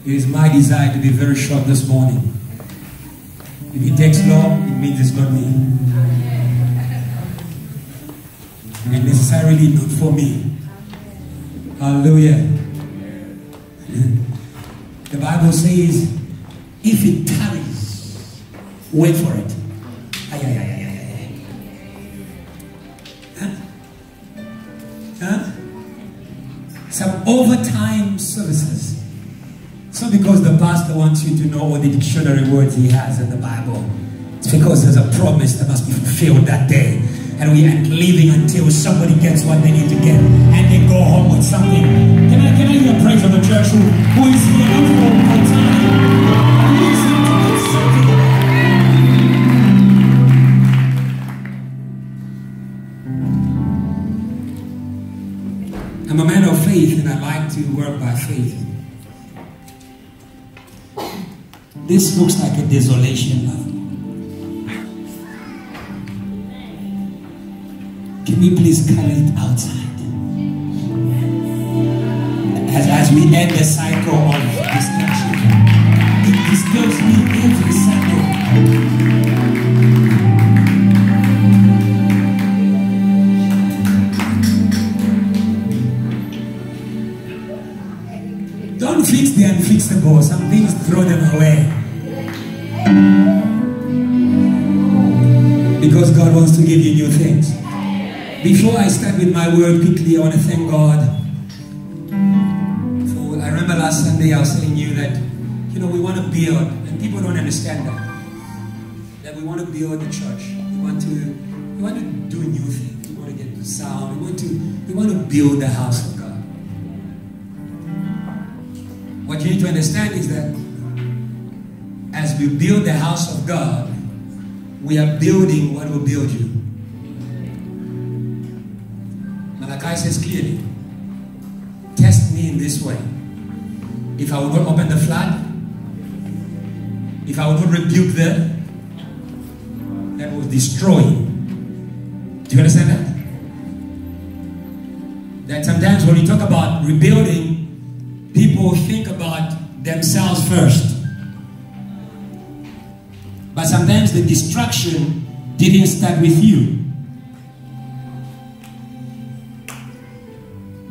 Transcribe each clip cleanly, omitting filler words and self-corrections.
It is my desire to be very short this morning. If it takes long, it means it's not me. It necessarily not for me. Hallelujah. The Bible says, if it tarries, wait for it. Some overtime services. It's not because the pastor wants you to know all the dictionary words he has in the Bible. It's because there's a promise that must be fulfilled that day. And we aren't leaving until somebody gets what they need to get. And they go home with something. Can I hear praise of the church who is here for time? Listen to this something. I'm a man of faith and I like to work by faith. This looks like a desolation, love. Can we please color it outside? As we end the cycle of destruction, it disturbs me every Sunday. Don't fix the unfixable. Some things, throw them away. Because God wants to give you new things. Before I start with my word quickly, I want to thank God. I remember last Sunday I was telling you that, we want to build, and people don't understand that we want to build the church. We want to do new things. We want to get the sound. We want to build the house of God. What you need to understand is that as we build the house of God, we are building what will build you. Malachi says clearly, test me in this way. If I will not open the flood, if I will not rebuke them, that will destroy. Do you understand that? That sometimes when you talk about rebuilding, people think about themselves first. But sometimes the destruction didn't start with you.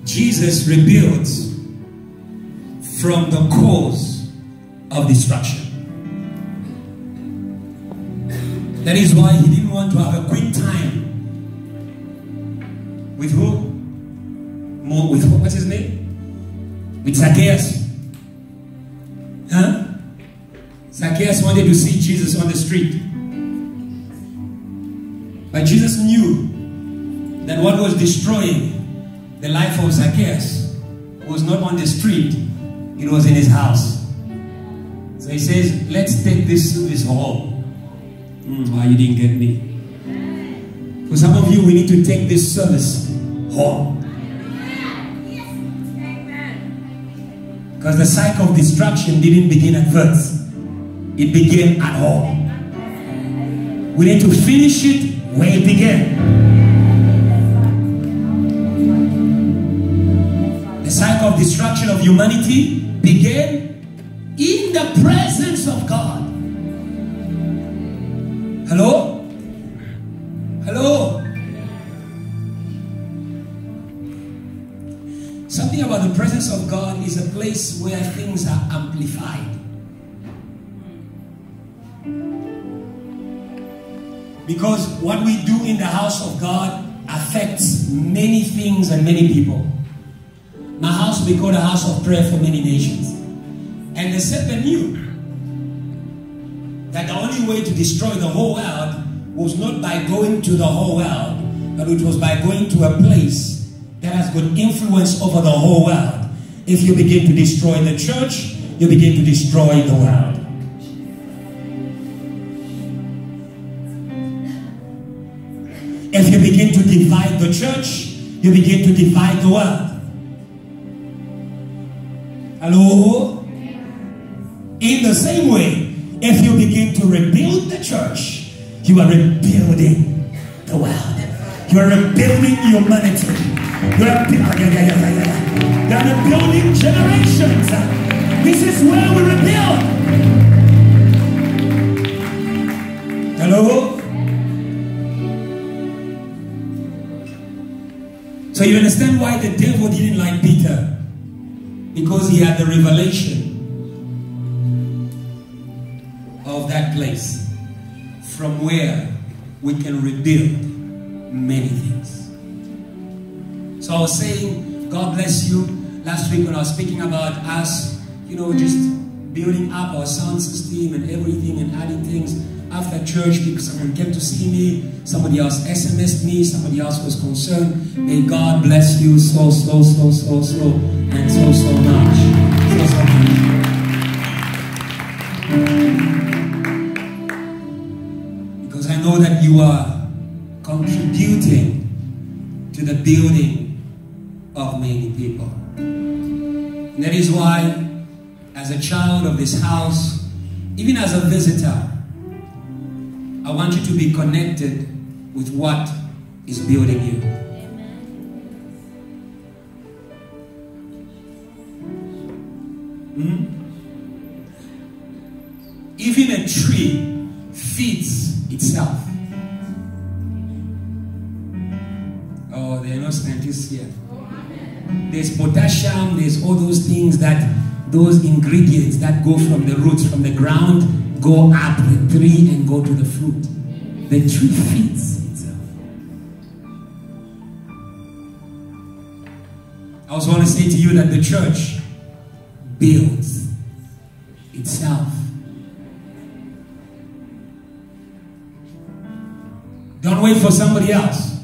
Jesus rebuilds from the cause of destruction. That is why he didn't want to have a quick time. With who? What's his name? With Zacchaeus. Huh? Zacchaeus wanted to see Jesus on the street. But Jesus knew that what was destroying the life of Zacchaeus was not on the street, it was in his house. So he says, let's take this service home. Why you didn't get me? For some of you, we need to take this service home. Because the cycle of destruction didn't begin at birth. It began at home. We need to finish it where it began. The cycle of destruction of humanity began in the presence of God. Hello? Hello? Something about the presence of God is a place where things are amplified. Because what we do in the house of God affects many things and many people. My house will be called a house of prayer for many nations. And the serpent knew that the only way to destroy the whole world was not by going to the whole world, but it was by going to a place that has got influence over the whole world. If you begin to destroy the church, you begin to destroy the world. If you begin to divide the church, you begin to divide the world. Hello? In the same way, if you begin to rebuild the church, you are rebuilding the world. You are rebuilding humanity. You are rebuilding generations. This is where we rebuild. Hello? So you understand why the devil didn't like Peter? Because he had the revelation of that place from where we can rebuild many things. So I was saying, God bless you. Last week when I was speaking about us, you know, just building up our sound system and everything and adding things after church, because someone came to see me, somebody else SMS'd me, somebody else was concerned. May God bless you so and so much. Because I know that you are contributing to the building of many people. And that is why, as a child of this house, even as a visitor, I want you to be connected with what is building you. Even a tree feeds itself. Oh, there are no scientists here. There's potassium, there's all those things those ingredients that go from the roots, from the ground, go up the tree and go to the fruit. The tree feeds itself. I also want to say to you that the church builds itself. Don't wait for somebody else.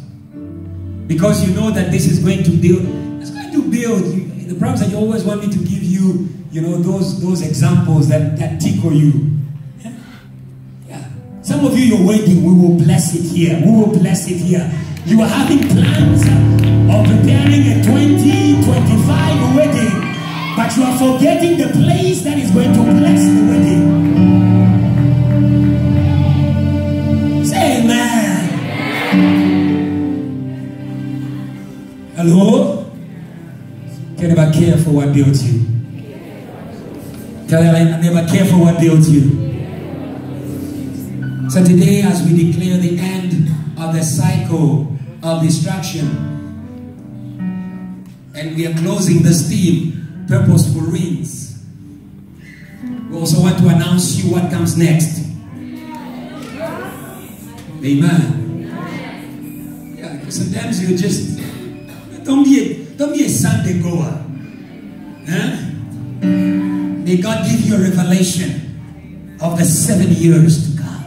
Because you know that this is going to build. It's going to build. The problem is that you always want me to give you, you know, those examples that tickle you. Yeah. Some of you, you're waiting. We will bless it here. We will bless it here. You are having plans of preparing a 2025 wedding, but you are forgetting the place that is going to bless the wedding. Say amen. Hello? Can never care for what builds you. Tell them, I never care for what builds you. So today, as we declare the end of the cycle of destruction, and we are closing this theme, Purposeful Rings, we also want to announce you what comes next. Amen. Yeah, because sometimes you just don't be a Sunday goer. Huh? May God give you a revelation of the 7 years to come.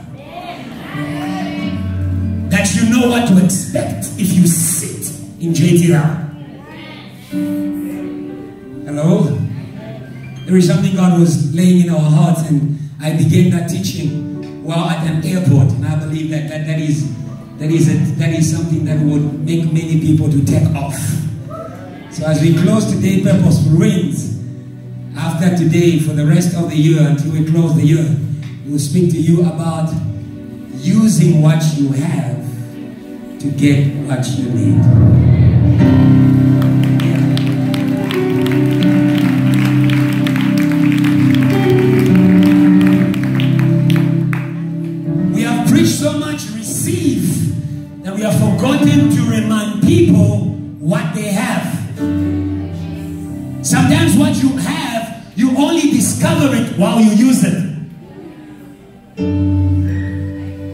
That you know what to expect if you sit in JTL. Hello? There is something God was laying in our hearts, and I began that teaching while at an airport, and I believe that is something that would make many people to take off. So as we close today, Purposeful Rings, after today, for the rest of the year, until we close the year, we will speak to you about using what you have to get what you need. We have preached so much, receive, that we have forgotten to remind people what they have. Sometimes what you have, you only discover it while you use it.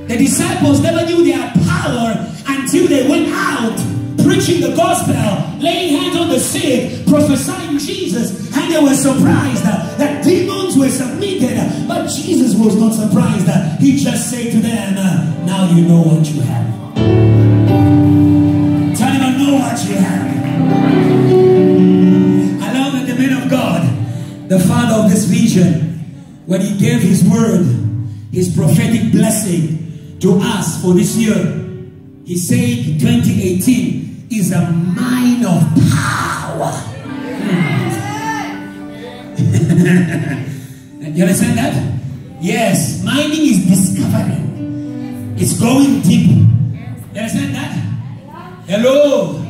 The disciples never knew their power until they went out preaching the gospel, laying hands on the sick, prophesying Jesus, and they were surprised that demons were submitted. But Jesus was not surprised. He just said to them, now you know what you have. Tell them, I know what you have. God, the father of this vision, when he gave his word, his prophetic blessing to us for this year, he said 2018 is a mine of power. You understand that? Yes, mining is discovering. It's going deep. You understand that? Hello?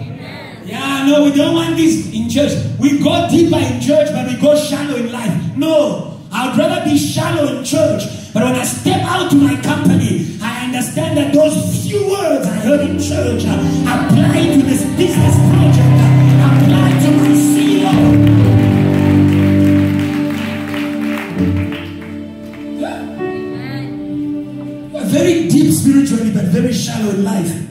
Yeah, no, we don't want this in church. We go deeper in church, but we go shallow shallow in life. No, I'd rather be shallow in church. But when I step out to my company, I understand that those few words I heard in church apply to this business project, apply to my CEO. Yeah. Very deep spiritually, but very shallow in life.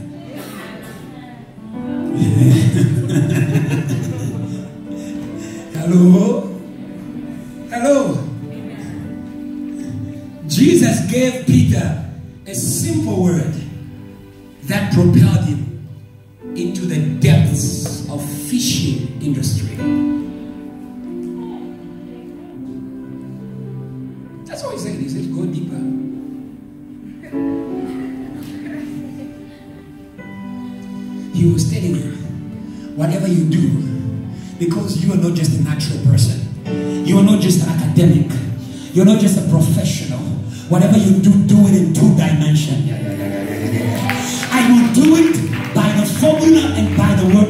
Hello? Hello? Jesus gave Peter a simple word that propelled him into the depths of fishing industry. That's what he said. He said, go deeper. He was telling him, whatever you do, because you are not just a natural person, you are not just an academic, you're not just a professional. Whatever you do, do it in 2 dimensions. I will do it by the formula and by the word.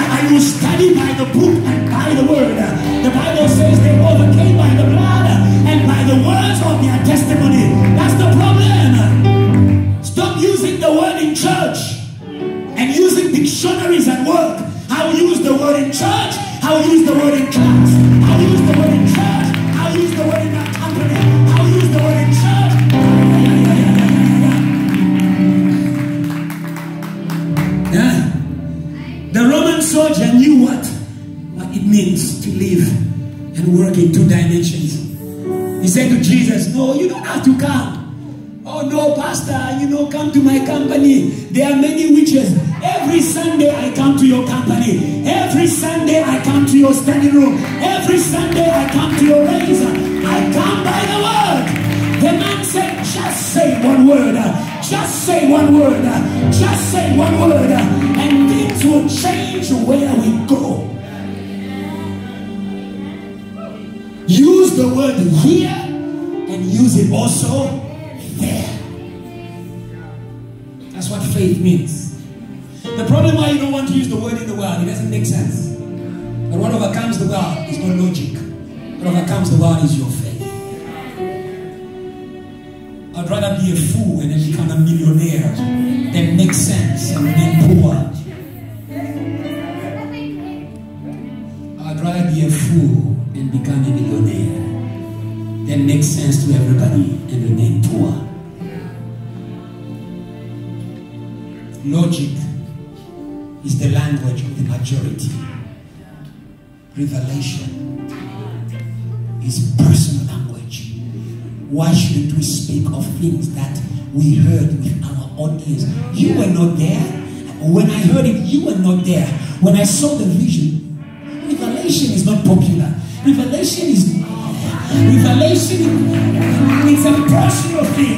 I will study by the book and by the word. The Bible says they overcame by the blood and by the words of their testimony. That's the problem. Stop using the word in church and using dictionaries at work. I'll use the word in church. I'll use the word in class. I'll use the word in church. I'll use the word in our company. I'll use the word in church. Yeah. The Roman soldier knew what it means to live and work in 2 dimensions. He said to Jesus, no, you don't have to come. Oh no, pastor, come to my company. There are many witches. Every Sunday I come to your company. Every Sunday I come to your study room. Every Sunday I come to your raise. I come by the word. The man said, just say one word. Just say one word. Just say one word. And things will change where we go. Use the word here and use it also there. That's what faith means. The problem why you don't want to use the word in the world, it doesn't make sense. But what overcomes the world is not logic. What overcomes the world is your faith. I'd rather be a fool and then become a millionaire than make sense and remain poor. I'd rather be a fool and become a millionaire than make sense to everybody and remain poor. Logic is the language of the majority. Revelation is personal language. Why shouldn't we speak of things that we heard with our own ears? You were not there. When I heard it, you were not there. When I saw the vision, revelation is not popular. Revelation is it's a personal thing.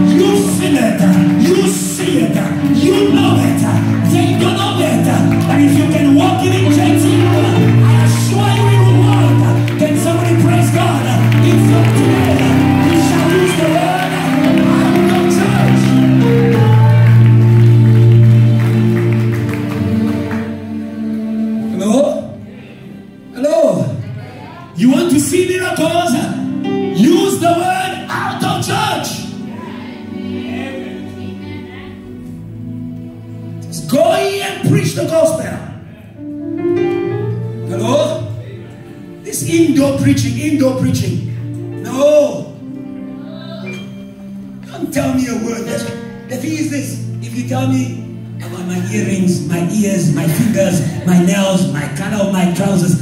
You feel it, you see it, you know it, they don't know it. But if you can walk in it, I assure you it will work. Can somebody praise God? If not today, we shall use the word out of church. Hello? Hello? You want to see miracles? Use the word out of church. Just go in and preach the gospel. Hello? This indoor preaching. No. Don't tell me a word. The thing is this. If you tell me about my earrings, my ears, my fingers, my nails, my color of my trousers,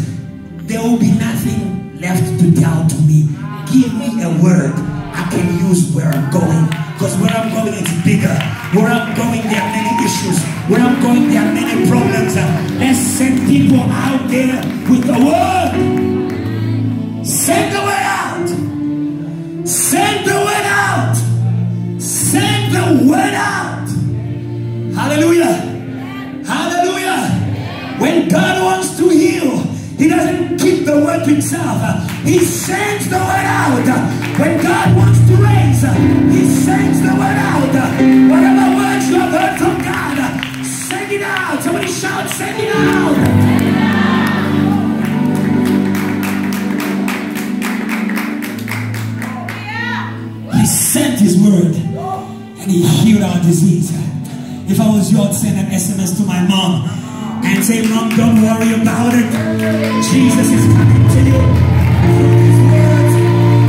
there will be nothing left to tell to me. Give me a word I can use where I'm going. Because where I'm going, it's bigger. Where I'm going, there are many issues. Where I'm going, there are many problems. Let's send people out there with the word. Send the word out. Send the word out. Send the word out. Hallelujah. Hallelujah. When God wants to heal, He doesn't keep the word to himself. He sends the word out. When God wants to raise, He sends the word out. Whatever words you have heard from God, send it out. Somebody shout, send it out. his word and he healed our disease. If I was you, I'd send an SMS to my mom and say, Mom, don't worry about it. Jesus is coming to you. His words,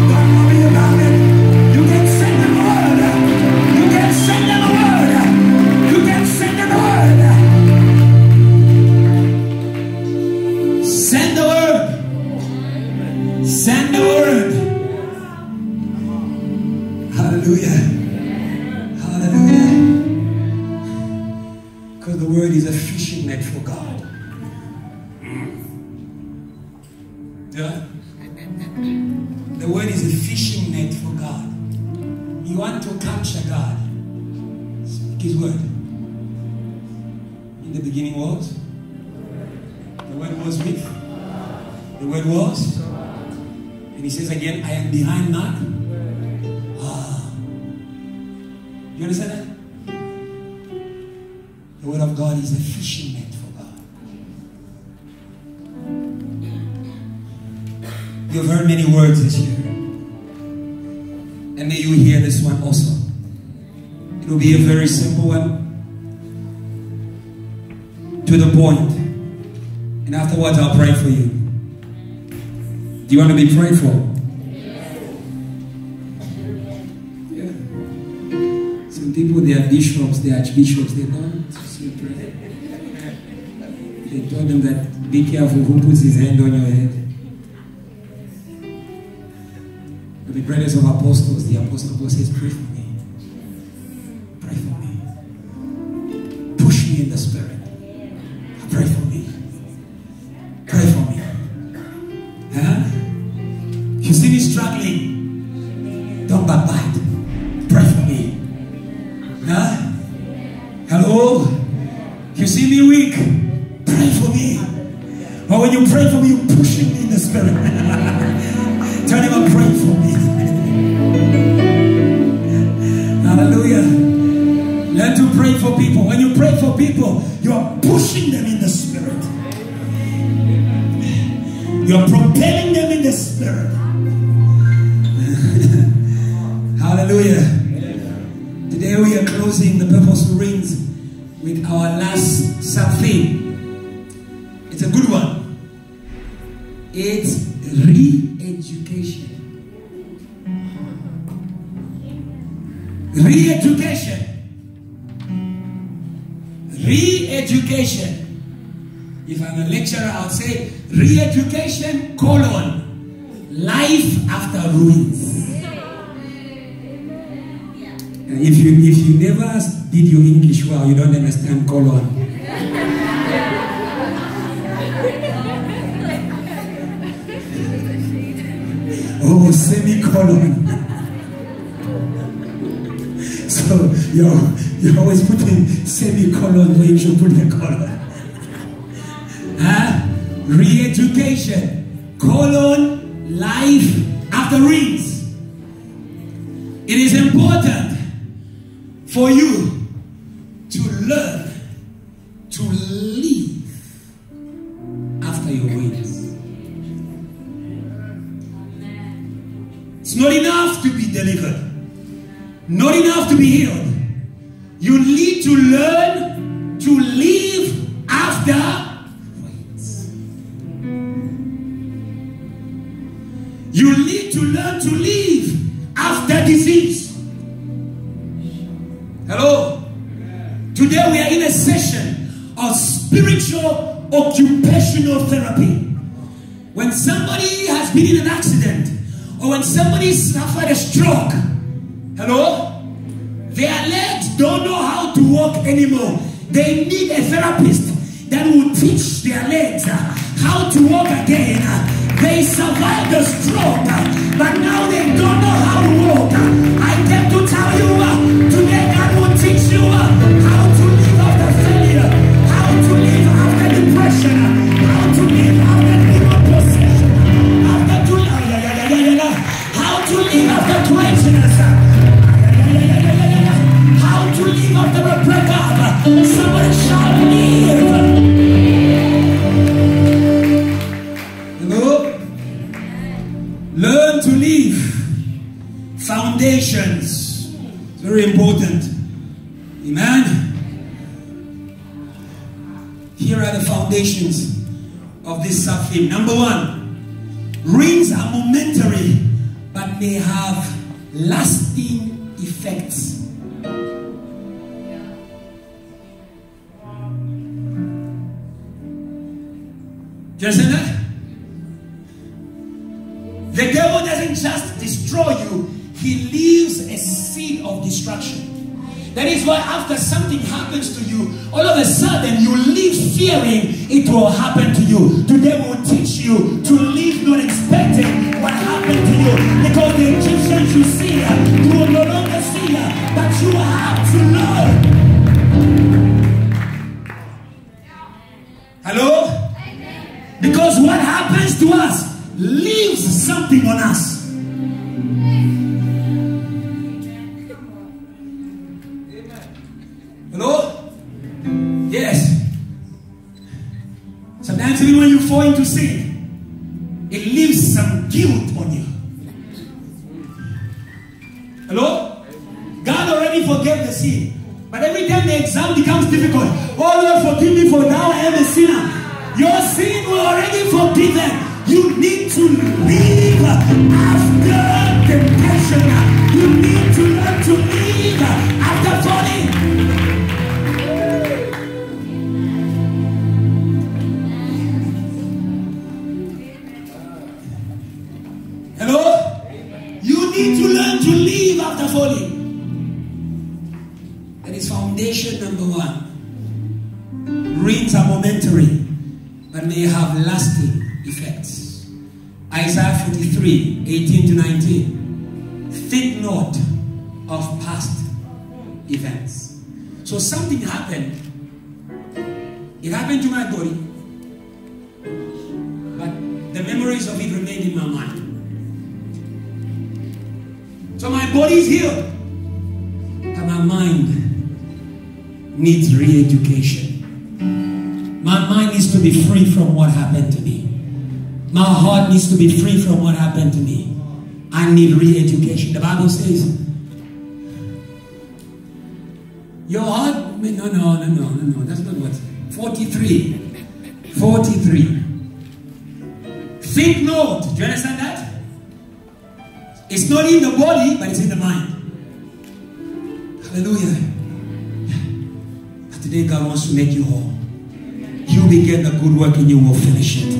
don't worry about it. You can send them a word. You can send them a word. You can send them a word. Send the word. Send the word. Hallelujah. Hallelujah. Because the word is a fishing net for God. Yeah? The word is a fishing net for God. You want to capture God, speak his word. In the beginning was? The word was with? The word was? And he says again, I am behind none. You understand that? The word of God is a fishing net for God. You've heard many words this year. And may you hear this one also. It will be a very simple one. To the point. And afterwards I'll pray for you. Do you want to be prayed for? Yeah. Some people, they are bishops, they are archbishops, they don't pray. They told them that be careful who puts his hand on your head. The brothers of apostles, the apostle Paul says, pray for me. Pray for me. Push me in the spirit. Pray for me. Pray for me. Huh? You see me struggling, don't backbite. Pray for me. Huh? Hello? You see me weak, pray for me. But when you pray for me, you're pushing me in the spirit. Tell him, pray for me. Hallelujah. Learn to pray for people. When you pray for people, you are pushing them in the spirit. You're propelling them in the spirit. Hallelujah. Today we are closing the Purposeful Rings with our last sub-theme. It's a good one. It's re-education. Re-education. Re-education. If I'm a lecturer, I'll say re-education, life after ruins. If you never did your English well, you don't understand colon. Oh, semicolon. So you're always putting semicolon where you should put the colon. Huh? Re-education, life after rings. It is important for you to learn to live after your wings. It's not enough to be delivered, not enough to be healed. You need to learn to live after wings. You need to learn to live after disease. Hello? Today we are in a session of spiritual occupational therapy. When somebody has been in an accident, or when somebody suffered a stroke, hello? Their legs don't know how to walk anymore. They need a therapist that will teach their legs how to walk again. They survived the stroke, but now they don't know how to walk. I came to tell you today God will teach you how to live after failure, how to live after depression, how to live after demon possession, how to live after craziness, how to live after a breakup. Somebody shall live. foundations of this sub-theme. Number one, rains are momentary but may have lasting effects. Do you understand that? The devil doesn't just destroy you, he leaves a seed of destruction. That is why after something happens to you, all of a sudden you live fearing it will happen to you. Today will teach you to live not expecting what happened to you. Because the Egyptians you see, you will no longer see, but you have to learn. Hello? Because what happens to us leaves something on us. Hello? Yes. Sometimes even when you fall into sin, it leaves some guilt on you. Hello? God already forgave the sin. But every time the exam becomes difficult, oh Lord, forgive me for now I am a sinner. Your sin was already forgiven. You need to live after temptation. You need to learn to live after falling. Hello? You need to learn to live after falling. That is foundation number one. Rains are momentary, but may have lasting effects. Isaiah 43, 18 to 19. Think not of past events. So something happened. It happened to my body, but the memories of it remained in my mind. So my body is healed, but my mind needs re-education. My mind needs to be free from what happened to me. My heart needs to be free from what happened to me. I need re-education. The Bible says, your heart, no, that's not what. 43. Think not. Do you understand that? It's not in the body, but it's in the mind. Hallelujah. But today God wants to make you whole. You begin the good work and you will finish it.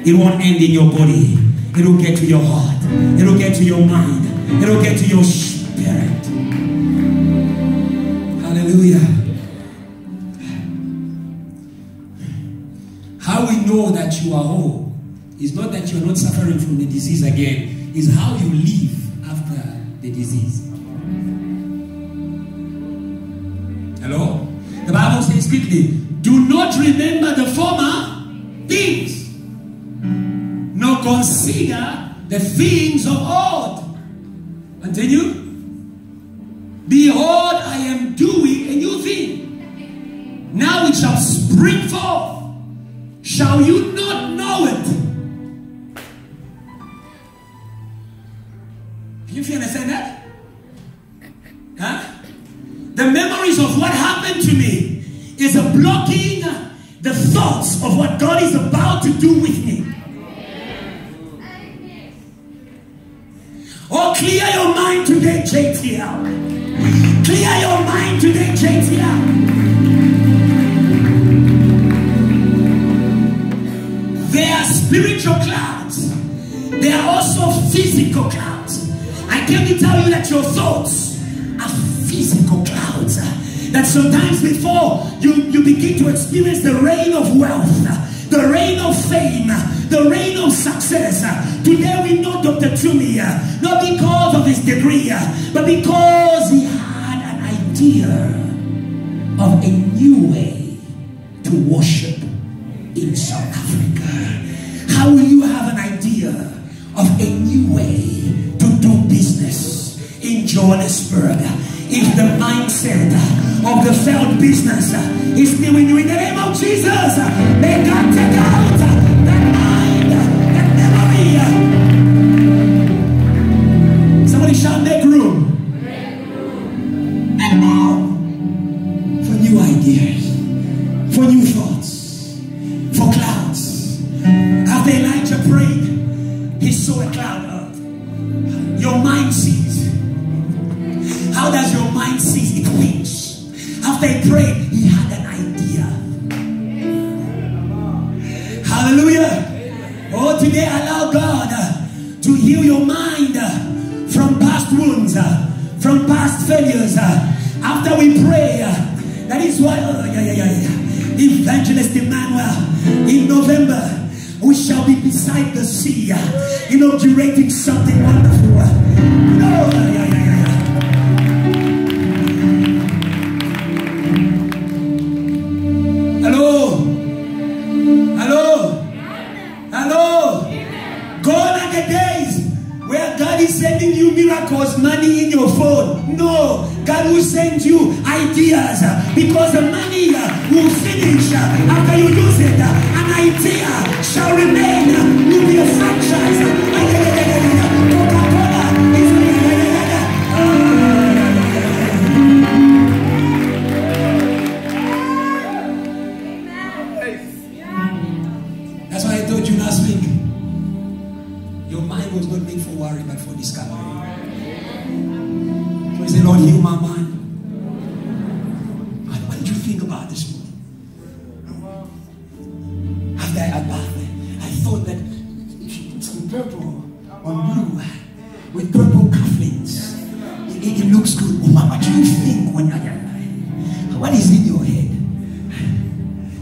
It won't end in your body. It will get to your heart. It will get to your mind. It will get to your spirit. Hallelujah. How we know that you are whole is not that you are not suffering from the disease again. It's how you live after the disease. Hello? The Bible says quickly, do not remember the former things, nor consider the things of old. Continue. Behold, I am doing a new thing. Now it shall spring forth. Shall you not know it? If you understand that? Huh? The memories of what happened to me is a blocking the thoughts of what God is about to do with me. Oh, clear your mind today, JTL. Clear your mind today, JTL. There are spiritual clouds. There are also physical clouds. I came to tell you that your thoughts are physical clouds. That sometimes before you begin to experience the rain of wealth, the rain of fame, the rain of success. Today we know Dr. Tumi, not because of his degree, but because he had an idea of a new way to worship in South Africa. How will you have an idea of a new way to do business in Johannesburg if the mindset of the failed business is new in you? In the name of Jesus, may God take out that mind, that memory. Somebody shout, make room. And now, for new ideas, for new thoughts, for saw clouds. After Elijah prayed, he saw a cloud. Your mind sees. How does your mind see? It thinks. After he prayed, he had an idea. Hallelujah. Oh, today allow God to heal your mind from past wounds, from past failures. After we pray, that is why Evangelist Emmanuel, in November, we shall be beside the sea, inaugurating something wonderful. Hello? Hello? Hello? Gone are the days where God is sending you miracles, money in your phone. No, God will send you ideas, because the money will finish after you use it. An idea shall remain. Will be a franchise. Coca-Cola is That's why I told you last week. Your mind was not made for worry, but for discovery. So he said, Lord, heal my mind. What did you think about this morning? After I bathed, I thought that some purple on blue with purple cufflinks, it looks good. What do you think when what is in your head?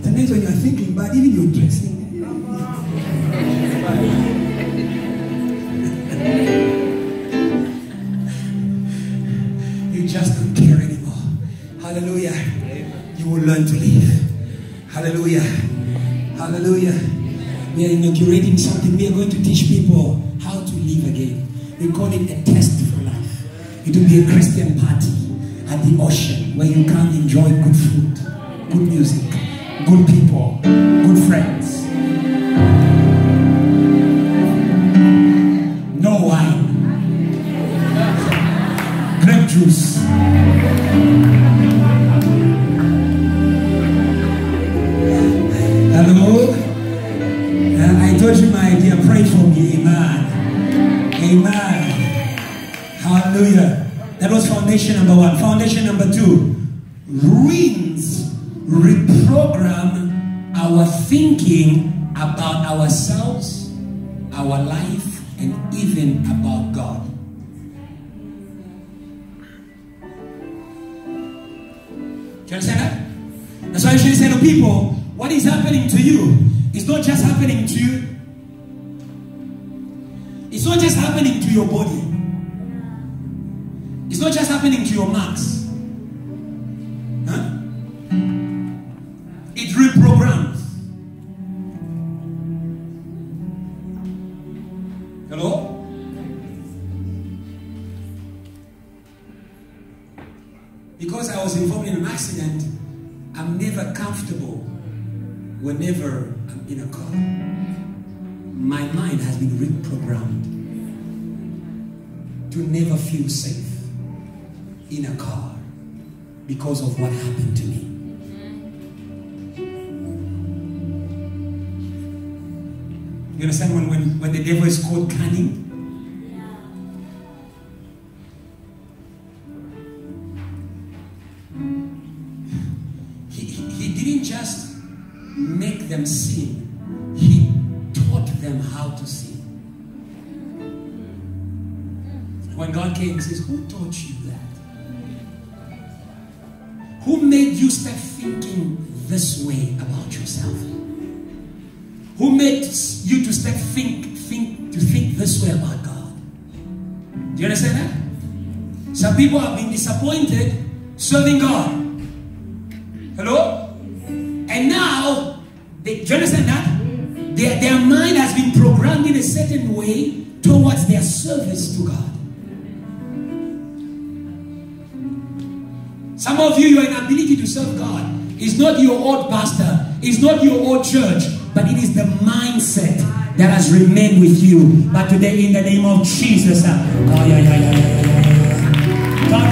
Sometimes when you're thinking about even your dressing, you just don't care anymore. Hallelujah. You will learn to live. Hallelujah. Hallelujah. We are inaugurating something. We are going to teach people how to live again. We call it a test for life. It will be a Christian party at the ocean where you can enjoy good food, good music, good people, good friends. No wine. Grape juice. Hello? I told you my idea. Pray for me. Amen. Amen. Hallelujah. That was foundation number one. Foundation number two. Ruins reprogram our thinking about ourselves, our life, and even about God. Do you understand that? That's why I should say to people, what is happening to you is not just happening to you. It's not just happening to your body. It's not just happening to your marks. Huh? It reprograms. Hello? Because I was involved in an accident, I'm never comfortable whenever I'm in a car. My mind has been reprogrammed to never feel safe in a car because of what happened to me. You understand when the devil is called cunning? He didn't just make them sin. He taught them how to sin. When God came, he says, who taught you that? Who made you start thinking this way about yourself? Who made you to start think this way about God? Do you understand that? Some people have been disappointed serving God. Hello? And now, do you understand that? Their mind has been programmed in a certain way towards their service to God. Some of you, your inability to serve God is not your old pastor, it's not your old church, but it is the mindset that has remained with you. But today, in the name of Jesus, God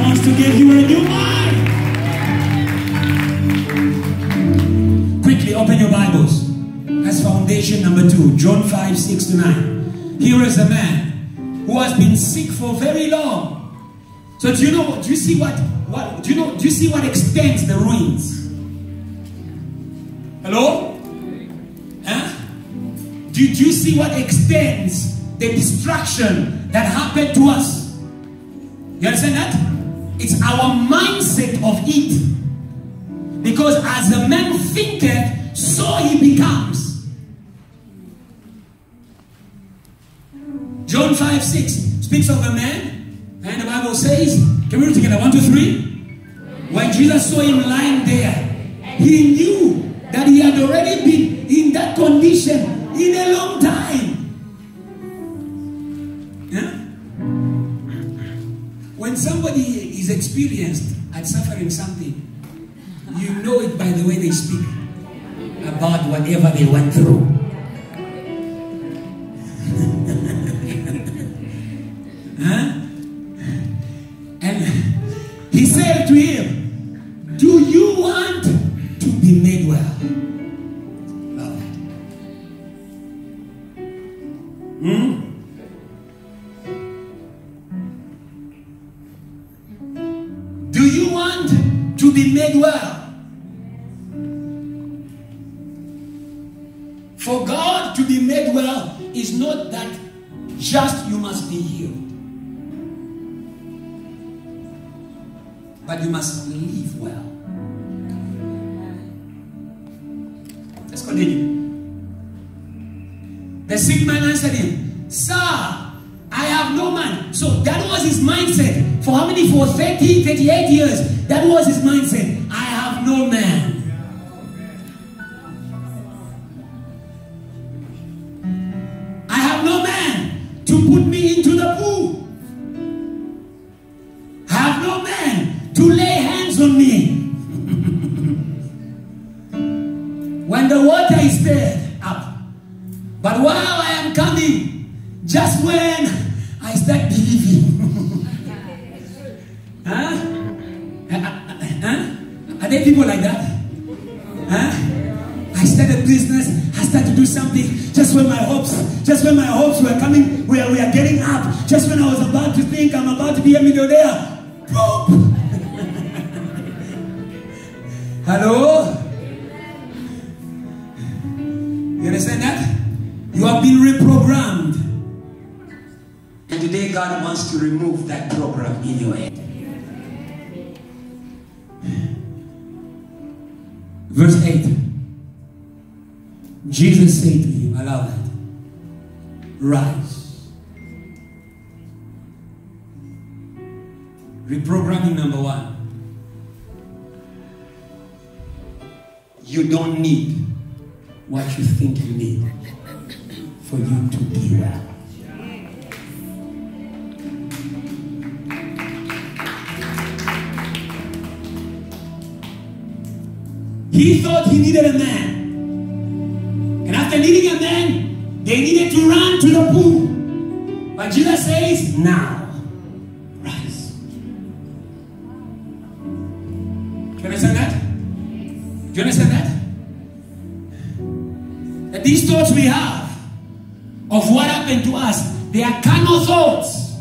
wants to give you a new mind. Quickly, open your Bibles. As foundation number 2. John 5, 6 to 9. Here is a man who has been sick for very long. So do you see what extends the ruins? Hello? Huh? Do you see what extends the destruction that happened to us? You understand that? It's our mindset of it. Because as a man thinketh, so he becomes. John 5, 6 speaks of a man, and the Bible says, can we read together? 1, 2, 3. When Jesus saw him lying there, he knew that he had already been in that condition in a long time. Yeah? When somebody is experienced at suffering something, you know it by the way they speak about whatever they went through. Huh? And he said to him, do you want to be made well? Love it. Do you want to be made well? For God to be made well is not that just you must be healed, but you must live well. Let's continue. The sick man answered him, Sir, I have no man. So that was his mindset. For how many? For 30, 38 years. That was his mindset. I have no man. I have no man to put me into the pool. I have no man to lay hands on me. When the water is stirred up. But while I am coming, just when I start believing. Huh? Are there people like that? Huh? I started business, I started to do something just when my hopes were coming, we are getting up. Just when I was about to think I'm about to be a millionaire. Boom! Hello? You understand that? You have been reprogrammed. And today God wants to remove that program in your head. Verse 8. Jesus said to him, I love that. Rise. Reprogramming number 1. You don't need what you think you need for you to be well. He thought he needed a man. And after needing a man, they needed to run to the pool. But Jesus says, now, rise. Do you understand that? Do you understand that? That these thoughts we have of what happened to us, they are carnal thoughts.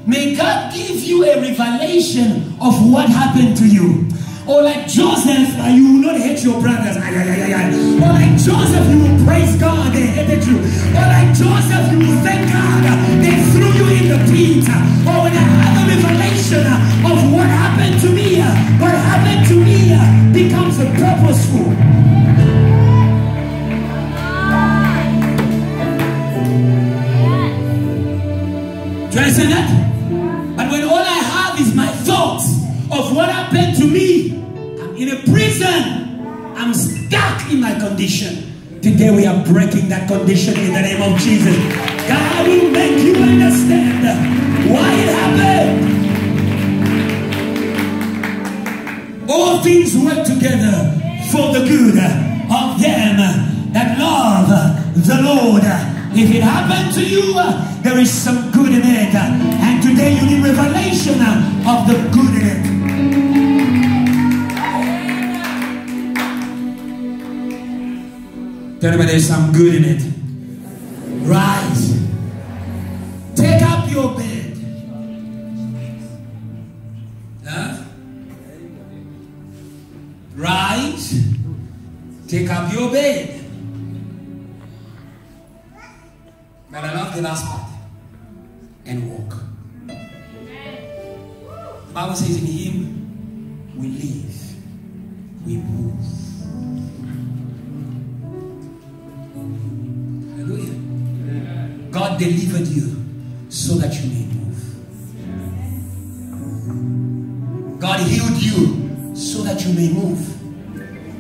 May God give you a revelation of what happened to you. Or like Joseph, you will not hate your brothers. Or like Joseph, you will praise God, they hated you. Or like Joseph, you will thank God, they threw you in the pit. Or when I have a revelation of what happened to me, what happened to me becomes a purposeful. Do you understand that? But when all I have is my thoughts of what happened to me, I'm in a prison. I'm stuck in my condition. Today we are breaking that condition in the name of Jesus. God will make you understand why it happened. All things work together for the good of them that love the Lord. If it happened to you, there is some good in it. And today you need revelation of the good in it. Tell everybody there's some good in it. Rise. Take up your bed. Huh? Rise. Take up your bed. But I love the last part. And walk. The Bible says in Him we live, we move. Hallelujah. God delivered you so that you may move. God healed you so that you may move.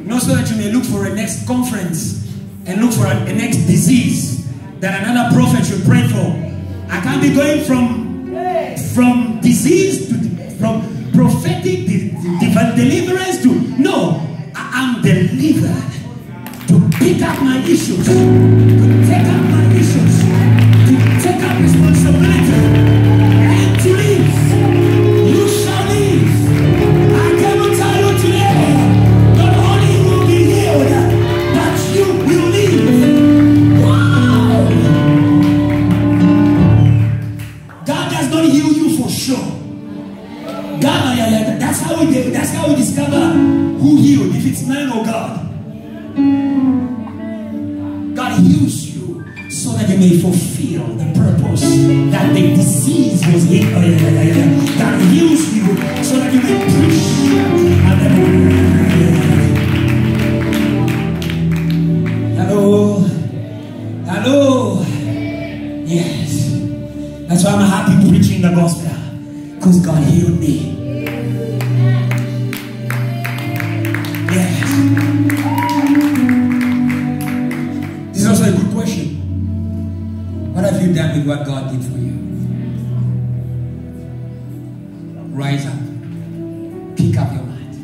Not so that you may look for a next conference and look for a next disease that another prophet should pray for. I can't be going from disease to from prophetic deliverance to no. I'm delivered to pick up my issues, to take up my issues, to take up responsibility, and to live. You shall live. I cannot tell you today, not only will you be healed, but you will live. Wow! God does not heal you for sure. God, that's how we discover who healed, if it's man or God. God heals you so that you may fulfill the purpose that the disease was in. God heals you so that you may preach. Hello. Hello. Yes. That's why I'm happy preaching the gospel. Because God healed me. A good question. What have you done with what God did for you? Rise up, pick up your mind,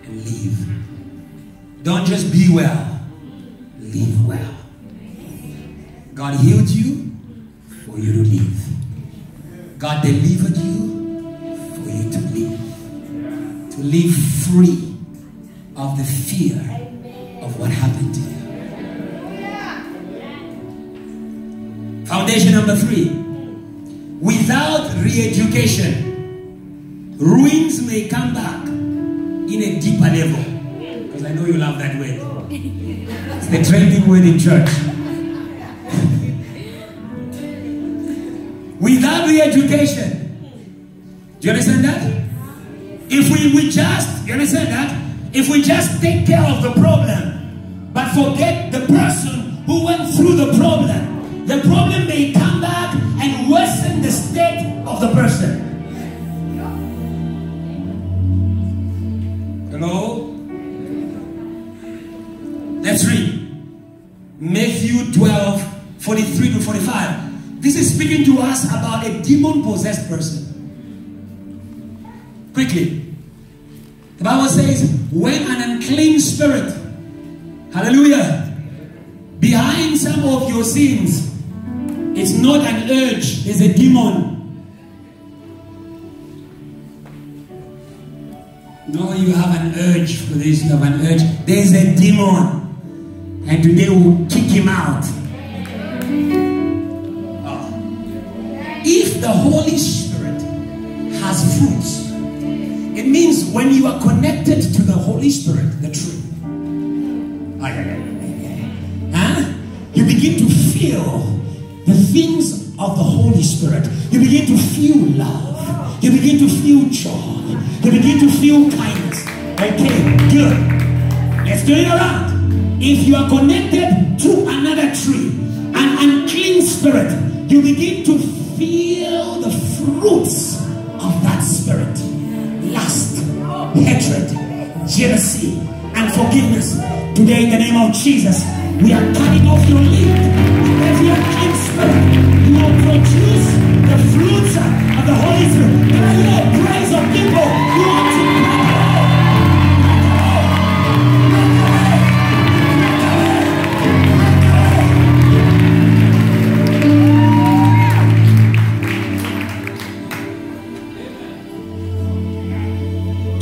and live. Don't just be well, live well. God healed you for you to live. God delivered you for you to live free of the fear of what happened to you. Foundation number 3. Without re-education, ruins may come back in a deeper level. Because I know you love that word. It's the trending word in church. Without re-education. Do you understand that? If we just, you understand that? If we just take care of the problem, but forget the person who went through the problem may come back and worsen the state of the person. Hello? Let's read Matthew 12:43-45. This is speaking to us about a demon-possessed person. Quickly. The Bible says, when an unclean spirit, hallelujah, behind some of your sins, it's not an urge, it's a demon. No, you have an urge for this, you have an urge. There's a demon. And today we'll kick him out. Oh. If the Holy Spirit has fruits, it means when you are connected to the Holy Spirit, the truth, you begin to feel the things of the Holy Spirit. You begin to feel love. You begin to feel joy. You begin to feel kindness. Okay, good. Let's turn it around. If you are connected to another tree, an unclean spirit, you begin to feel the fruits of that spirit. Lust, hatred, jealousy, and forgiveness. Today, in the name of Jesus, we are cutting off your link. Every unclean spirit, you will produce the fruits of the Holy Spirit. Can I hear praise of people who want to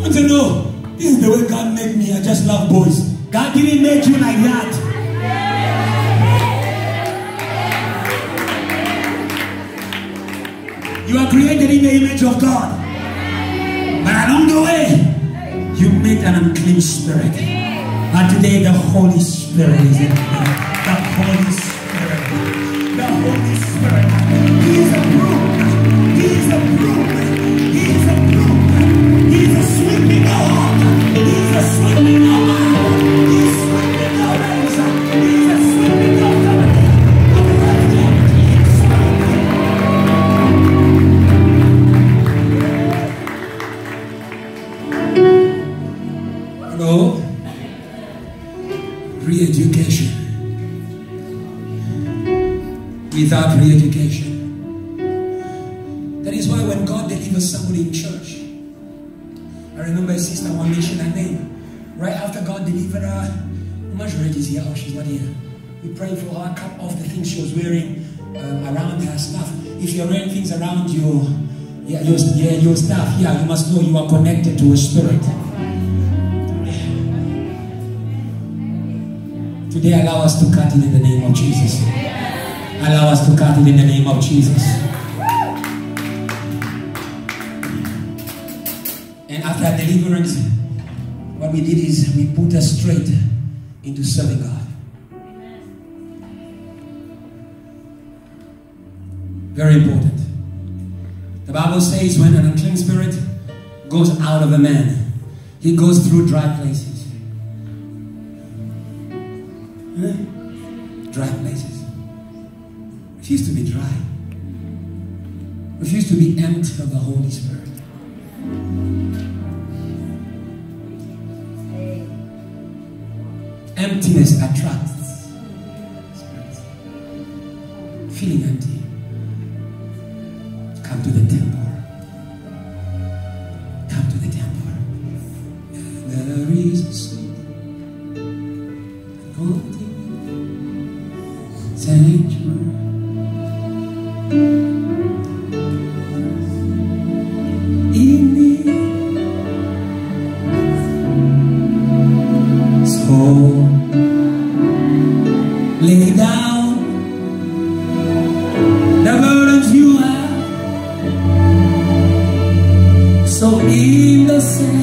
I don't know. This is the way God made me. I just love boys. God didn't make you like that. You are created in the image of God. But along the way, you met an unclean spirit. And today the Holy Spirit is in you. The Holy Spirit. The Holy Spirit. He is a broom. He is a broom. He is a broom. He is a sweeping up. He is a sweeping up. He is sweeping the race. He is a sweeping up. Hello? Re-education. Without re-education. That is why when God delivers somebody in church, I remember a sister one mentioned her name. Right after God delivered her, Marjorie is here. Oh, she's not here. We prayed for her, cut off the things she was wearing around her stuff. If you're wearing things around your stuff, you must know you are connected to a spirit. Today, allow us to cut it in the name of Jesus. Allow us to cut it in the name of Jesus. And after deliverance, what we did is we put us straight into serving God. Very important. The Bible says when an unclean spirit goes out of a man, he goes through dry places. Dry places. Refuse to be dry. Refuse to be empty of the Holy Spirit. Emptiness attracts spirits. Feeling empty. Come to the temple. Come to the temple. There is a sweet anointing sanctuary. In me. So lay down the burdens you have. So in the sanctuary,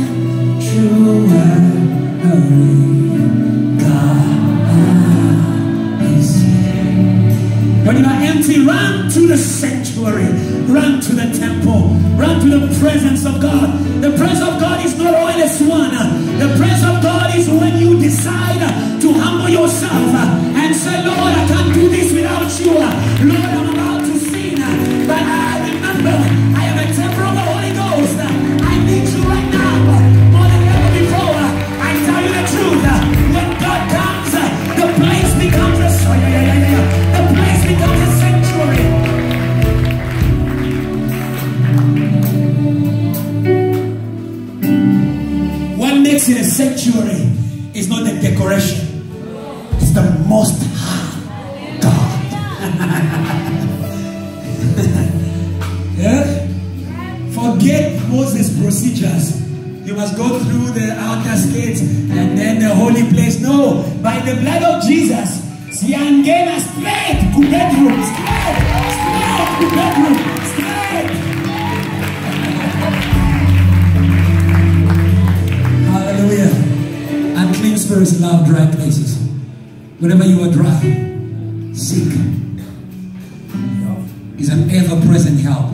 God is here. When you are empty, run to the sanctuary, run to the temple, run to the presence of God. The presence of God is not always one. The presence of God is when you decide to humble yourself and say, Lord, I can't do this without you. Lord, I'm about to sin, but I remember I am a temple of the Holy Ghost. I need you right now more than ever before. I tell you the truth. When God comes, the place becomes a the place becomes a sanctuary. What makes it a sanctuary is not the decoration. It's the Most High God. Yeah? Forget Moses' procedures. You must go through the outer gates and then the holy place. No, by the blood of Jesus, Siangena straight to bedroom, straight to bedroom, straight. Hallelujah. Unclean spirits love dry places. Whenever you are dry, seek. Is an ever-present help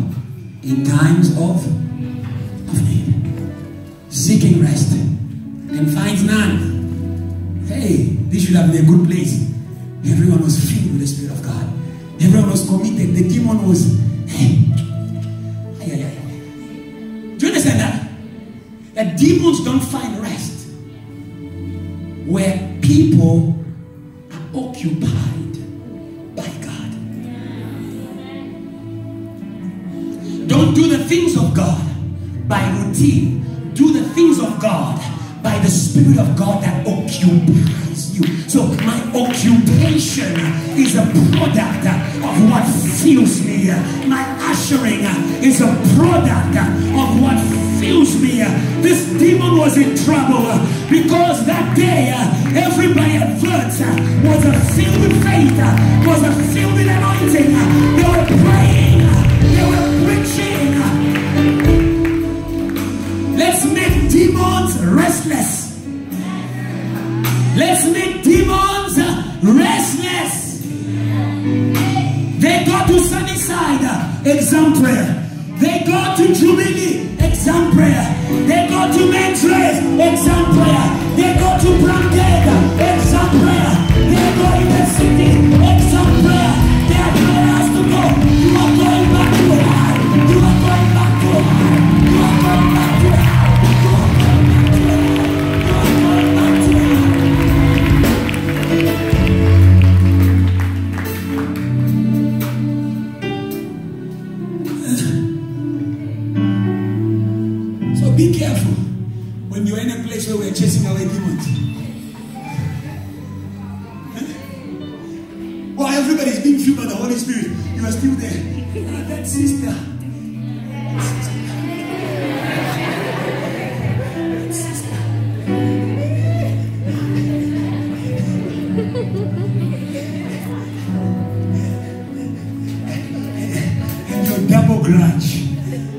in times of need. Seeking rest and finds none. Hey, this should have been a good place. Everyone was filled with the Spirit of God. Everyone was committed. The demon was, hey. Do you understand that? That demons don't find rest where people are occupied by God. Don't do the things of God by routine. Do the things of God by the Spirit of God that occupies you. So my occupation is a product of what fills me. My ushering is a product of what fills me. This demon was in trouble because that day everybody at first was filled with faith, was filled with anointing. They were praying, they were preaching. exam prayer. They go to Jubilee, exam prayer. They go to men's race, exam prayer. They go to Brandega, exam prayer. They go in the city, exam prayer. They have nowhere else to go. You are going back to hell. You are going back to hell. You are going back to hell. You are going back to hell. You are going back to hell. So be careful when you're in a place where we're chasing away demons. While everybody's being filled by the Holy Spirit, you are still there. That sister. That sister. That sister. And your double grudge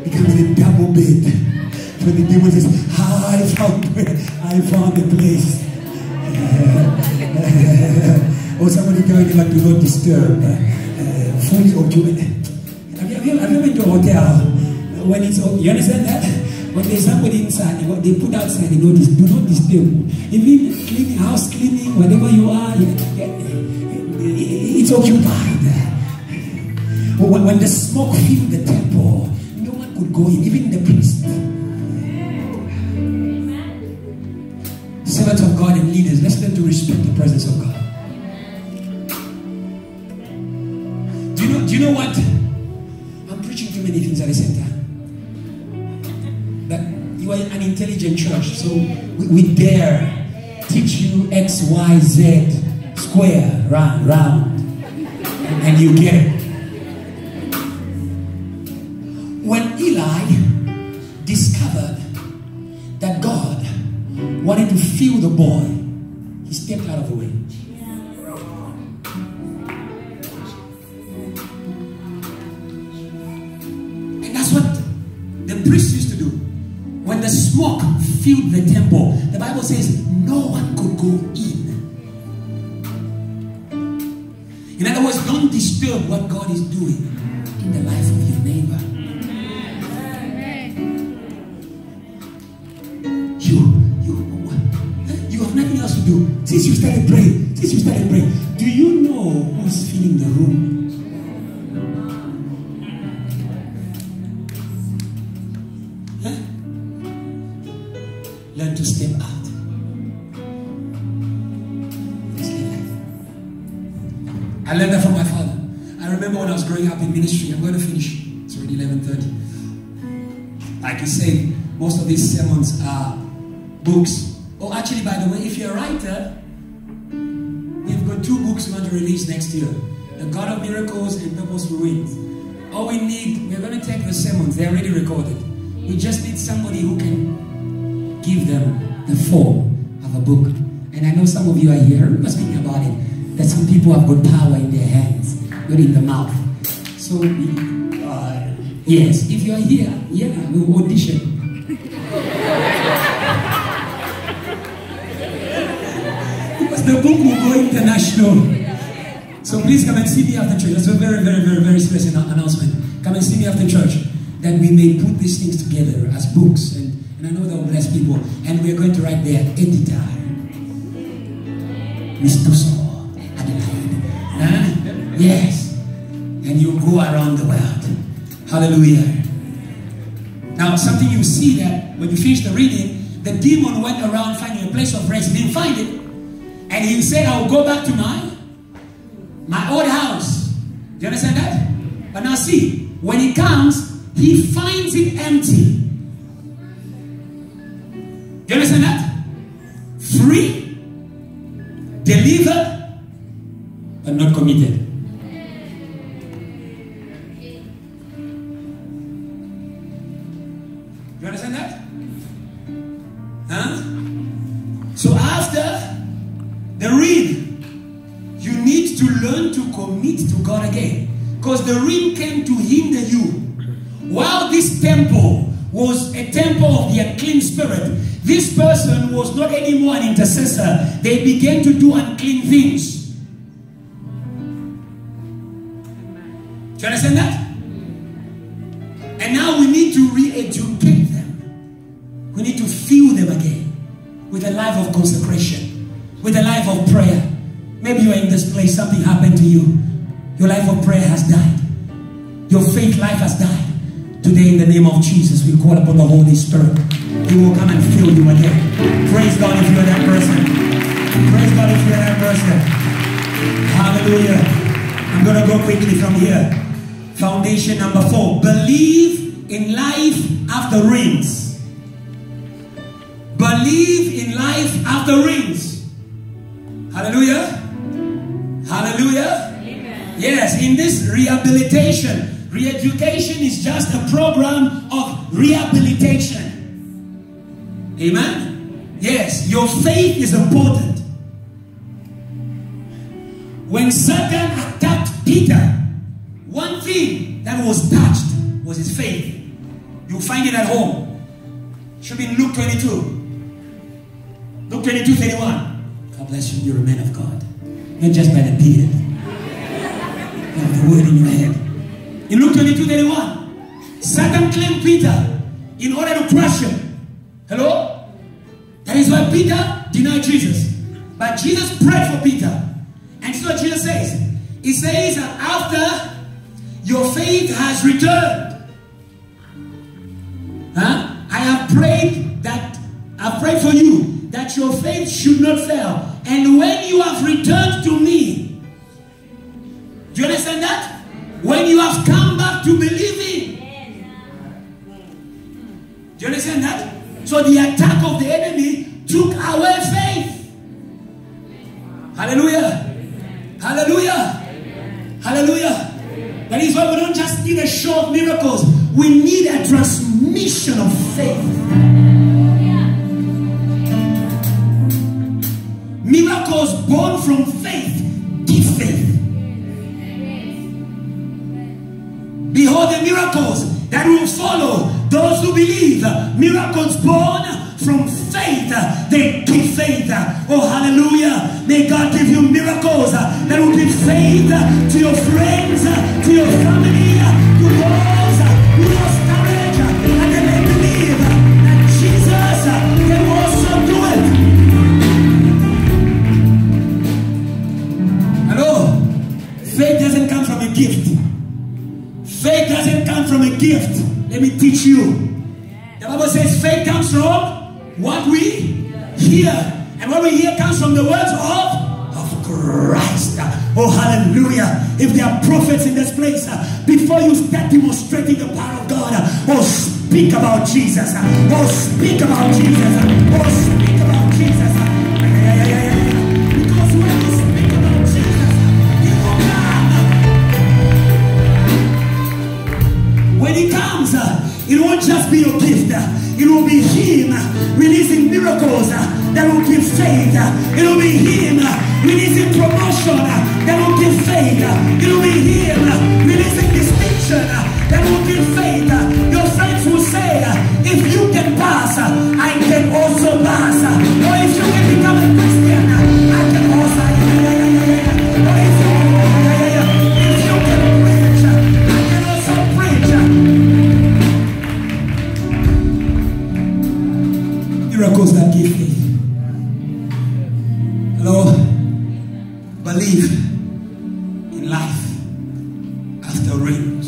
becomes a double bed. When the demon says, I found the place. Or somebody telling you like, do not disturb. Fully occupied. Have you ever been to a hotel? When it's, you understand that? When there's somebody inside, what they put outside the notice, do not disturb. Even cleaning, house cleaning, whatever you are, it's occupied. When the smoke filled the temple, no one could go in, even the priest. Servants of God and leaders, let's learn to respect the presence of God. Do you know what? I'm preaching too many things at the same time. But you are an intelligent church, so we dare teach you X, Y, Z, square, round, and you get it. When Eli discovered that God wanted to fill the boy, he stepped out of the way. And that's what the priests used to do. When the smoke filled the temple, the Bible says no one could go in. In other words, don't disturb what God is doing in the life of your neighbor. You have nothing else to do. Since you started praying, do you know who's filling the room? Huh? Learn to step out. I learned that from my father. I remember when I was growing up in ministry. I'm going to finish. It's already 11:30. Like he said, most of these sermons are books. Oh, actually, by the way, if you're a writer, we've got 2 books we want to release next year. The God of Miracles and Purposeful Winds. All we need, we're going to take the sermons. They're already recorded. We just need somebody who can give them the form of a book. And I know some of you are here. We must speak about it. That some people have got power in their hands, not in the mouth. So, yes, if you are here, we'll audition. Because the book will go international. So please come and see me after church. That's a very, very, very, very special announcement. Come and see me after church. That we may put these things together as books. And I know that will bless people. And we're going to write their editor. Mr. Adelaide. Yes. And you go around the world. Hallelujah. Now, something you see that when you finish the reading, the demon went around finding a place of rest. He didn't find it. And he said, I will go back to my old house. Do you understand that? But now see, when he comes, he finds it empty. Do you understand that? Free, delivered, but not committed. Do you understand that? Huh? So after the read, you need to learn to commit to God again. Because the ring came to hinder you. While this temple was a temple of the unclean spirit, this person was not anymore an intercessor. They began to do unclean things. Do you understand that? need to re-educate them. We need to fuel them again with a life of consecration, with a life of prayer. Maybe you're in this place, something happened to you. Your life of prayer has died. Your faith life has died. Today, in the name of Jesus, we call upon the Holy Spirit. He will come and fill you again. Praise God if you're that person. Praise God if you're that person. Hallelujah. I'm going to go quickly from here. Foundation number 4. Believe in life after rains. Believe in life after rains. Hallelujah. Hallelujah. Amen. Yes, in this rehabilitation, re-education is just a program of rehabilitation. Amen. Yes, your faith is important. When Satan attacked Peter, one thing that was touched was his faith. You'll find it at home. It should be in Luke 22. Luke 22:31. God bless you, you're a man of God. Not just by the beard. You have the word in your head. In Luke 22:31, Satan claimed Peter in order to crush him. Hello? That is why Peter denied Jesus. But Jesus prayed for Peter. And so Jesus says, he says that after your faith has returned, I have prayed for you that your faith should not fail. And when you have returned to me, do you understand that? When you have come back to believing. Do you understand that? So the attack of the enemy took away faith. Hallelujah. Hallelujah. Hallelujah. That is why we don't just need a show of miracles. We need a transmission of faith. Miracles born from faith give faith. Behold the miracles that will follow those who believe. Miracles born from faith, they give faith. Oh, hallelujah. May God give you miracles that will give faith to your friends, to your family, to those who lost courage, and they may believe that Jesus can also do it. Hello? Faith doesn't come from a gift. Faith doesn't come from a gift. Let me teach you. The Bible says faith comes from what we hear. And what we hear comes from the words of Christ. Oh, hallelujah. If there are prophets in this place, before you start demonstrating the power of God, oh, speak about Jesus. Oh, speak about Jesus. Oh, speak about Jesus. Because when you speak about Jesus, He will come. When He comes, it won't just be your gift. It will be Him releasing miracles that will give faith. It will be Him releasing promotion that will give faith. It will be Him releasing distinction that will give faith. Your friends will say, if you can pass, I can also pass. Or if you can become a Christian, I can also. Or if you can preach, I can also preach. Miracles that give faith. Hello? Believe in life after rains.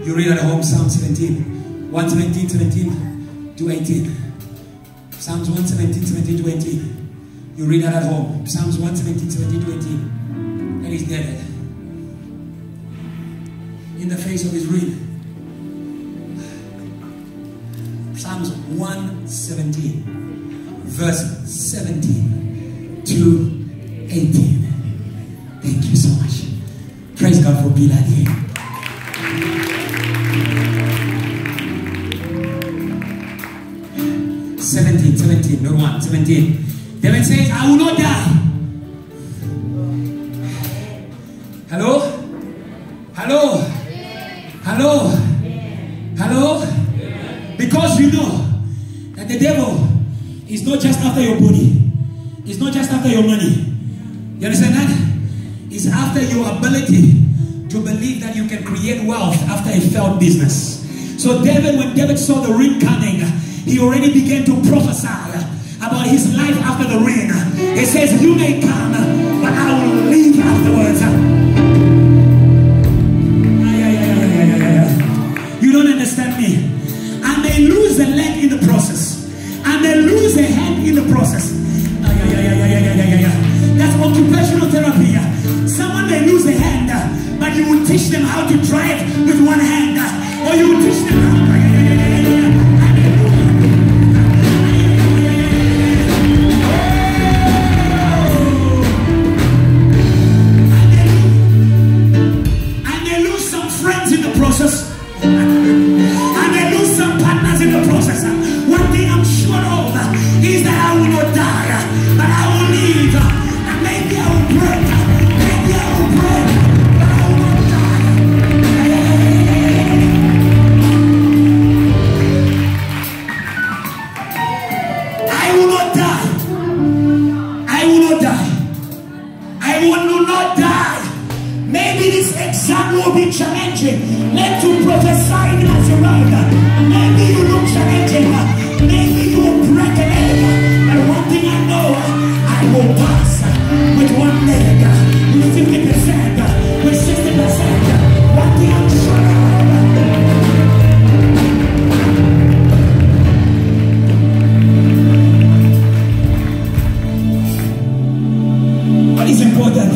You read at home Psalm 17, 117, 17 to 18. Psalms 117, 17 to 18. You read that at home. Psalms 117, 17 to 18. That is dead. In the face of his read. Psalms 117, verse 17 to 18. Thank you so much. Praise God for Biladi. 17, no one, 17. David says, I will not die. Hello? Hello? Hello? Hello? Because you know that the devil is not just after your body. It's not just after your money. You understand that? It's after your ability to believe that you can create wealth after a failed business. So when David saw the rain coming, he already began to prophesy about his life after the rain. He says, you may come, but I will leave afterwards. You don't understand me. I may lose a leg in the process. I may lose a hand in the process. That's occupational therapy. Someone may lose a hand, but you will teach them how to drive with one hand, or you will teach them how to... I may lose some friends in the process. I may lose some partners in the process. One thing I'm sure of is that I will not die, but I will live. And maybe I will break. Maybe I will break, but I will not die. I will not die. I will not die. I will not die. Maybe this exam will be challenging. Let you prophesy in as you ride. Maybe you look challenging. Maybe you will break a leg. But one thing I know, I will pass with one leg, with 50%, with 60%. One thing I'm sure of. What is important?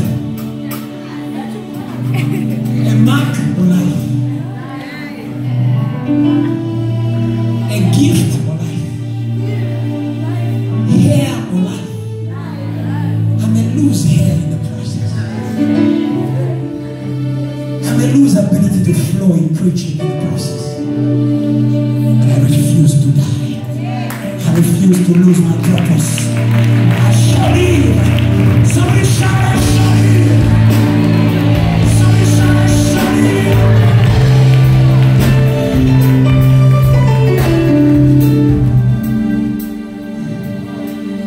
A mark or life. A gift or life. Hair or life. I may lose hair in the process. I may lose ability to flow in preaching in the process. But I refuse to die. I refuse to lose my purpose. I shall live. Somebody shout, I shall live. Somebody shout, I shall live.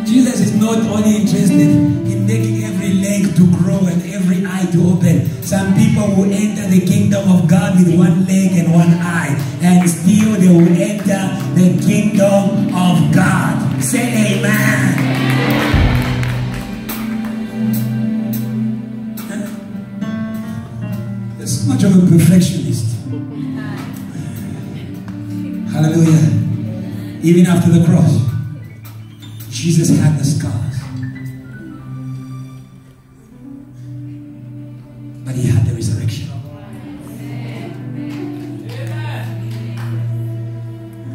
Jesus is not only interested in making every leg to grow and every eye to open. Some people will enter the kingdom of God with one leg and one eye, and still they will enter the kingdom of God. Say amen. There's so much of a perfectionist. Hallelujah. Even after the cross, Jesus had the scars, but he had the resurrection.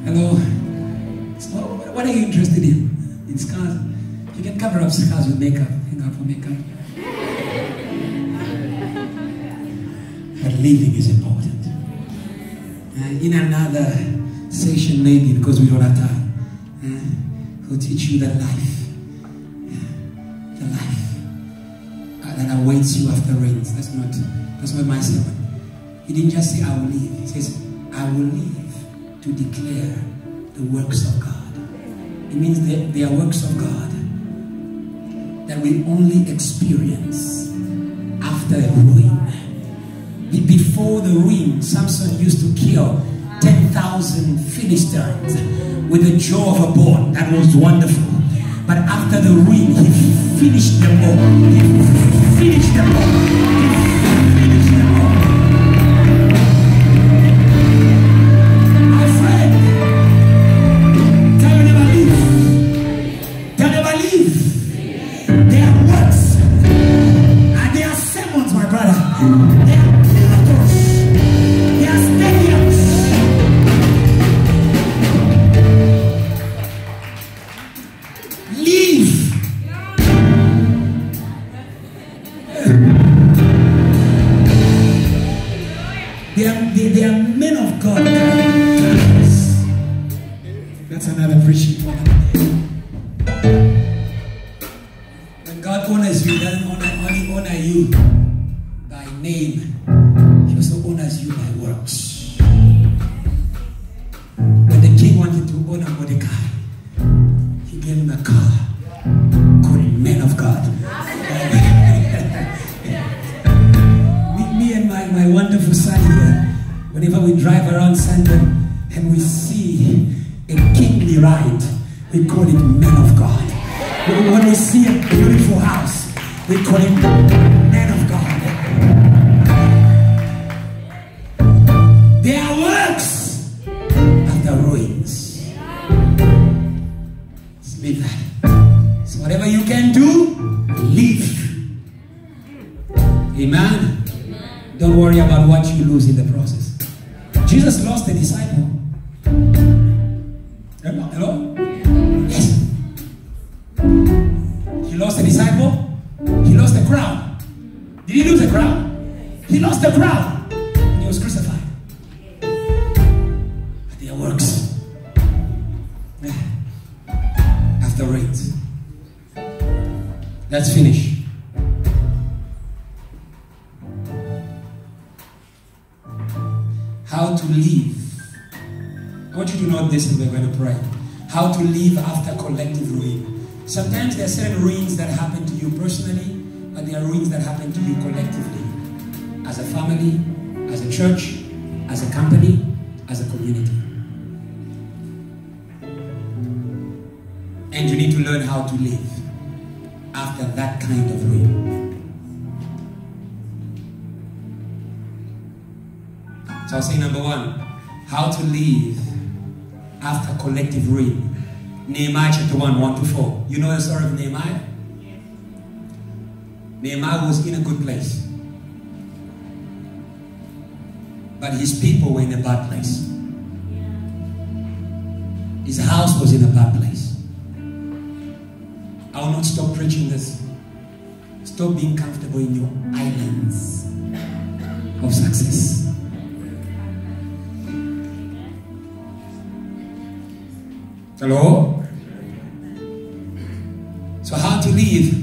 Hello. So what are you interested in? In scars? You can cover up scars with makeup. Thank God for makeup. But living is important. In another session, maybe, because we don't have time, he'll teach you the life that awaits you after rains. That's not my sermon. He didn't just say, I will live. He says, I will live to declare the works of God. It means that they are works of God that we only experience after a ruin. Before the ruin, Samson used to kill 10,000 Philistines with the jaw of a bone. That was wonderful. But after the ruin, he finished them all. He finished them all. He finished them all. My friend, tell your neighbor, leave. Tell your neighbor, leave. They are works. And they are sermons, my brother. They are miracles. They are stadiums. Leave. They are men of God. That's another preaching point. When God honors you, he doesn't only honor you by name, he also honors you by works. When the king wanted to honor Mordecai, he gave him a car called Men of God. Me and my wife around Sunday and we see a kingly ride, we call it men of God. When we see a beautiful house, we call it men of God. Their works are the ruins. So leave that. So whatever you can do, leave. Amen. Don't worry about what you lose in the process. Jesus lost a disciple. Hello? Yes. He lost a disciple. He lost a crowd. Did he lose a crowd? He lost the crowd. And he was crucified. But their works. After rains. Let's finish. How to live. I want you to note this and we're going to pray. How to live after collective ruin. Sometimes there are certain ruins that happen to you personally, but there are ruins that happen to you collectively. As a family, as a church, as a company, as a community. And you need to learn how to live after that kind of ruin. So I'll say number one, how to live after collective ruin. Nehemiah chapter 1, 1-4. You know the story of Nehemiah? Nehemiah was in a good place. But his people were in a bad place. His house was in a bad place. I will not stop preaching this. Stop being comfortable in your islands of success. Hello? So how to live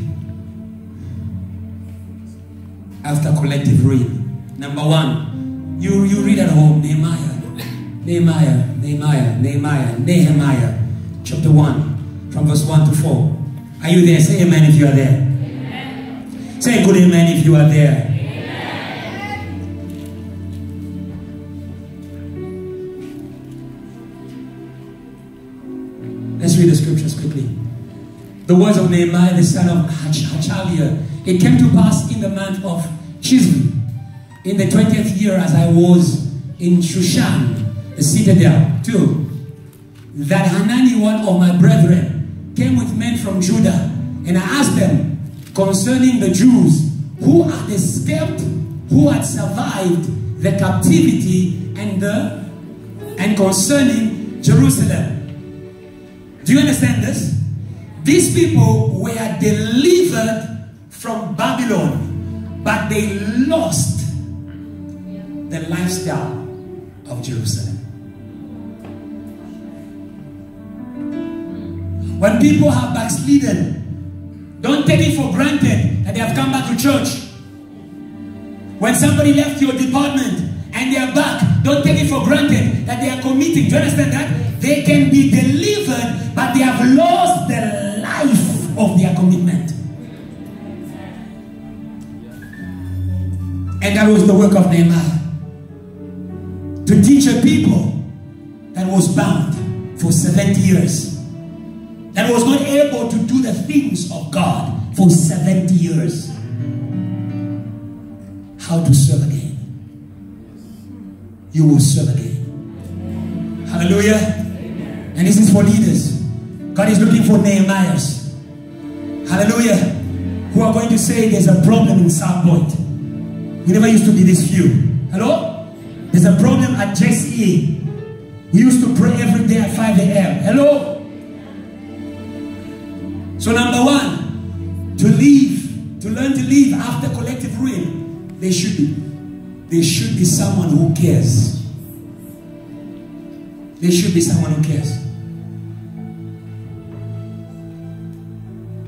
after collective ruin? Number one, you read at home, Nehemiah chapter 1 from verse 1-4. Are you there? Say amen if you are there. Amen. Say good amen if you are there. Let's read the scriptures quickly. The words of Nehemiah, the son of Hachaliah. It came to pass in the month of Chislev, in the 20th year, as I was in Shushan, the citadel, 2, that Hanani, one of my brethren, came with men from Judah, and I asked them concerning the Jews who had escaped, who had survived the captivity, and concerning Jerusalem. Do you understand this? These people were delivered from Babylon, but they lost the lifestyle of Jerusalem. When people have backslidden, don't take it for granted that they have come back to church. When somebody left your department and they are back, don't take it for granted that they are committing. Do you understand that? They can be delivered, but they have lost the life of their commitment. And that was the work of Nehemiah. To teach a people that was bound for 70 years. That was not able to do the things of God for 70 years. How to serve again. You will serve again. Hallelujah. And this is for leaders. God is looking for Nehemiahs. Hallelujah. Who are going to say there's a problem in South Point. We never used to be this few. Hello? There's a problem at JCE. We used to pray every day at 5 a.m. Hello? So number one, to learn to live after collective ruin, there should be someone who cares. There should be someone who cares.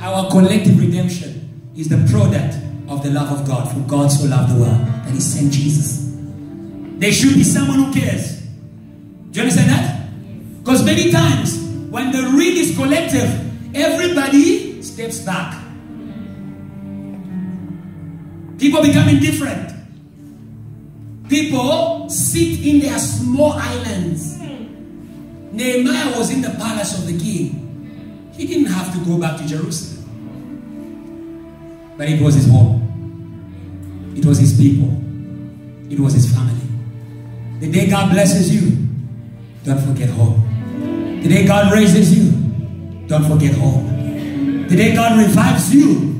Our collective redemption is the product of the love of God. For God so loved the world that He sent Jesus. There should be someone who cares. Do you understand that? Because many times when the ruin is collective, everybody steps back. People become indifferent. People sit in their small islands. Nehemiah was in the palace of the king. He didn't have to go back to Jerusalem. But it was his home. It was his people. It was his family. The day God blesses you, don't forget home. The day God raises you, don't forget home. The day God revives you,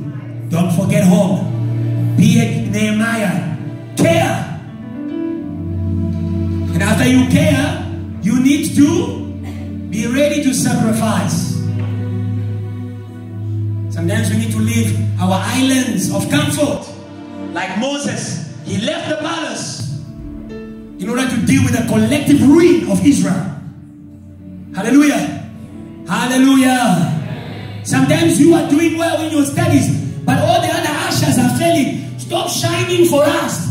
don't forget home. Be it Nehemiah. Care. And after you care, you need to be ready to sacrifice. Sometimes we need to leave our islands of comfort. Like Moses, he left the palace in order to deal with the collective ruin of Israel. Hallelujah. Hallelujah. Sometimes you are doing well in your studies, but all the other ushers are failing. Stop shining for us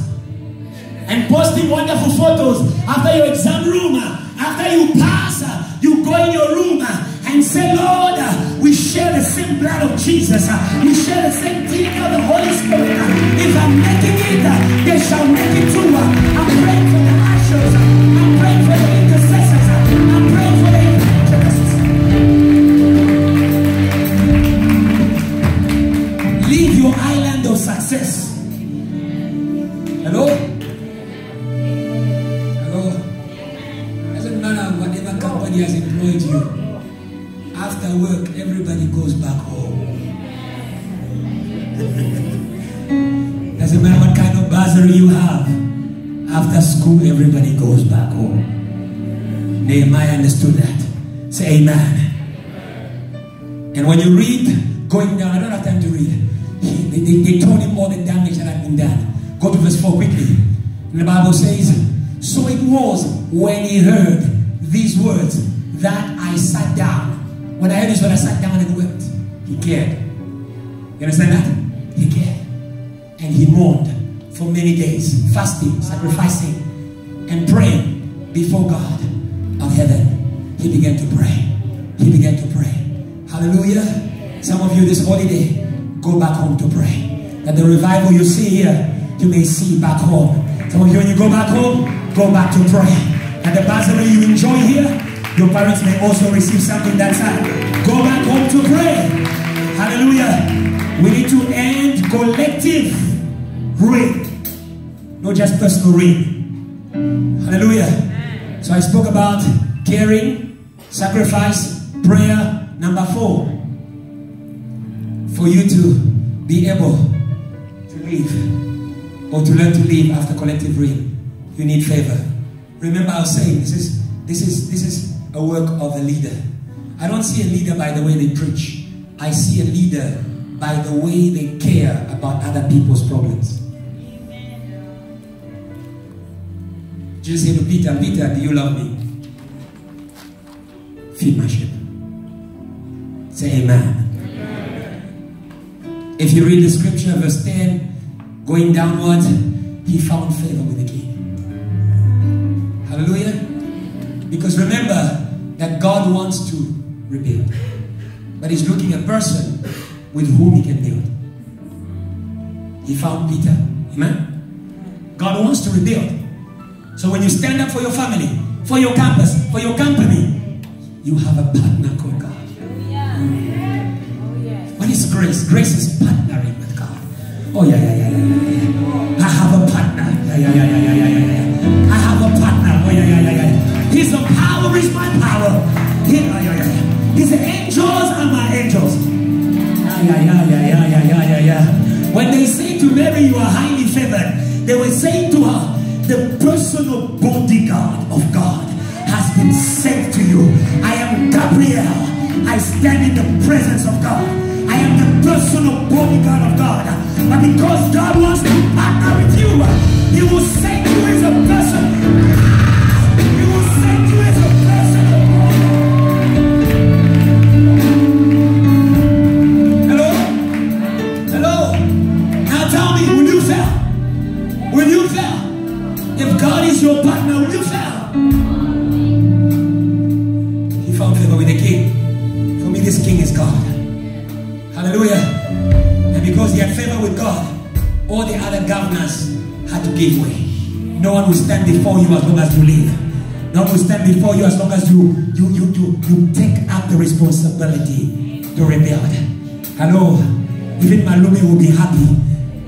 and posting wonderful photos after your exam room. After you pass, you go in your room and say, Lord, we share the same blood of Jesus. We share the same thing of the Holy Spirit. If I'm making it, they shall make it too. I'm praying for the ushers. I'm praying for the intercessors. I'm praying for the evangelists. Leave your island of success. Hello? Hello? Doesn't matter whatever company has employed you. After work, everybody goes back home. Doesn't matter what kind of bursary you have. After school, everybody goes back home. Nehemiah understood that. Say amen. And when you read, going down, I don't have time to read. They told him all the damage that had been done. Go to verse 4 quickly. And the Bible says, so it was when he heard these words that I sat down. When I heard this word, I sat down and wept. He cared. You understand that? He cared. And he mourned for many days, fasting, sacrificing, and praying before God of heaven. He began to pray. He began to pray. Hallelujah. Some of you this holiday, go back home to pray. That the revival you see here, you may see back home. Some of you, when you go back home, go back to pray. And the bursary you enjoy here, your parents may also receive something that side. Go back home to pray. Hallelujah. We need to end collective ruin, not just personal ruin. Hallelujah. So I spoke about caring, sacrifice, prayer. Number 4, for you to be able to live or to learn to live after collective ruin, you need favor. Remember I was saying this is a work of a leader. I don't see a leader by the way they preach. I see a leader by the way they care about other people's problems. Jesus said to Peter, Peter, do you love me? Feed my sheep. Say amen. If you read the scripture, verse 10, going downwards, he found favor with the king. Hallelujah. Because remember that God wants to rebuild. But he's looking at a person with whom he can build. He found Peter. Amen. God wants to rebuild. So when you stand up for your family, for your campus, for your company, you have a partner called God. What is grace? Grace is partnering with God. Oh yeah. I have a partner. Yeah. I have a partner. Oh yeah. His power is my power. His angels are my angels. Yeah. When they say to Mary, you are highly favored, they were saying to her, the personal bodyguard of God has been sent to you. I am Gabriel. I stand in the presence of God. I am the personal bodyguard of God. But because God wants to partner with you, He will send you as a person. He will send you as a person. Hello? Now tell me, will you fail? Will you fail? If God is your partner, will you fail? He found favor with the king. For me, this king is God. Hallelujah. And because he had favor with God, all the other governors had to give way. No one will stand before you as long as you live. No one will stand before you as long as you take up the responsibility to rebuild. Hello. Even Malume will be happy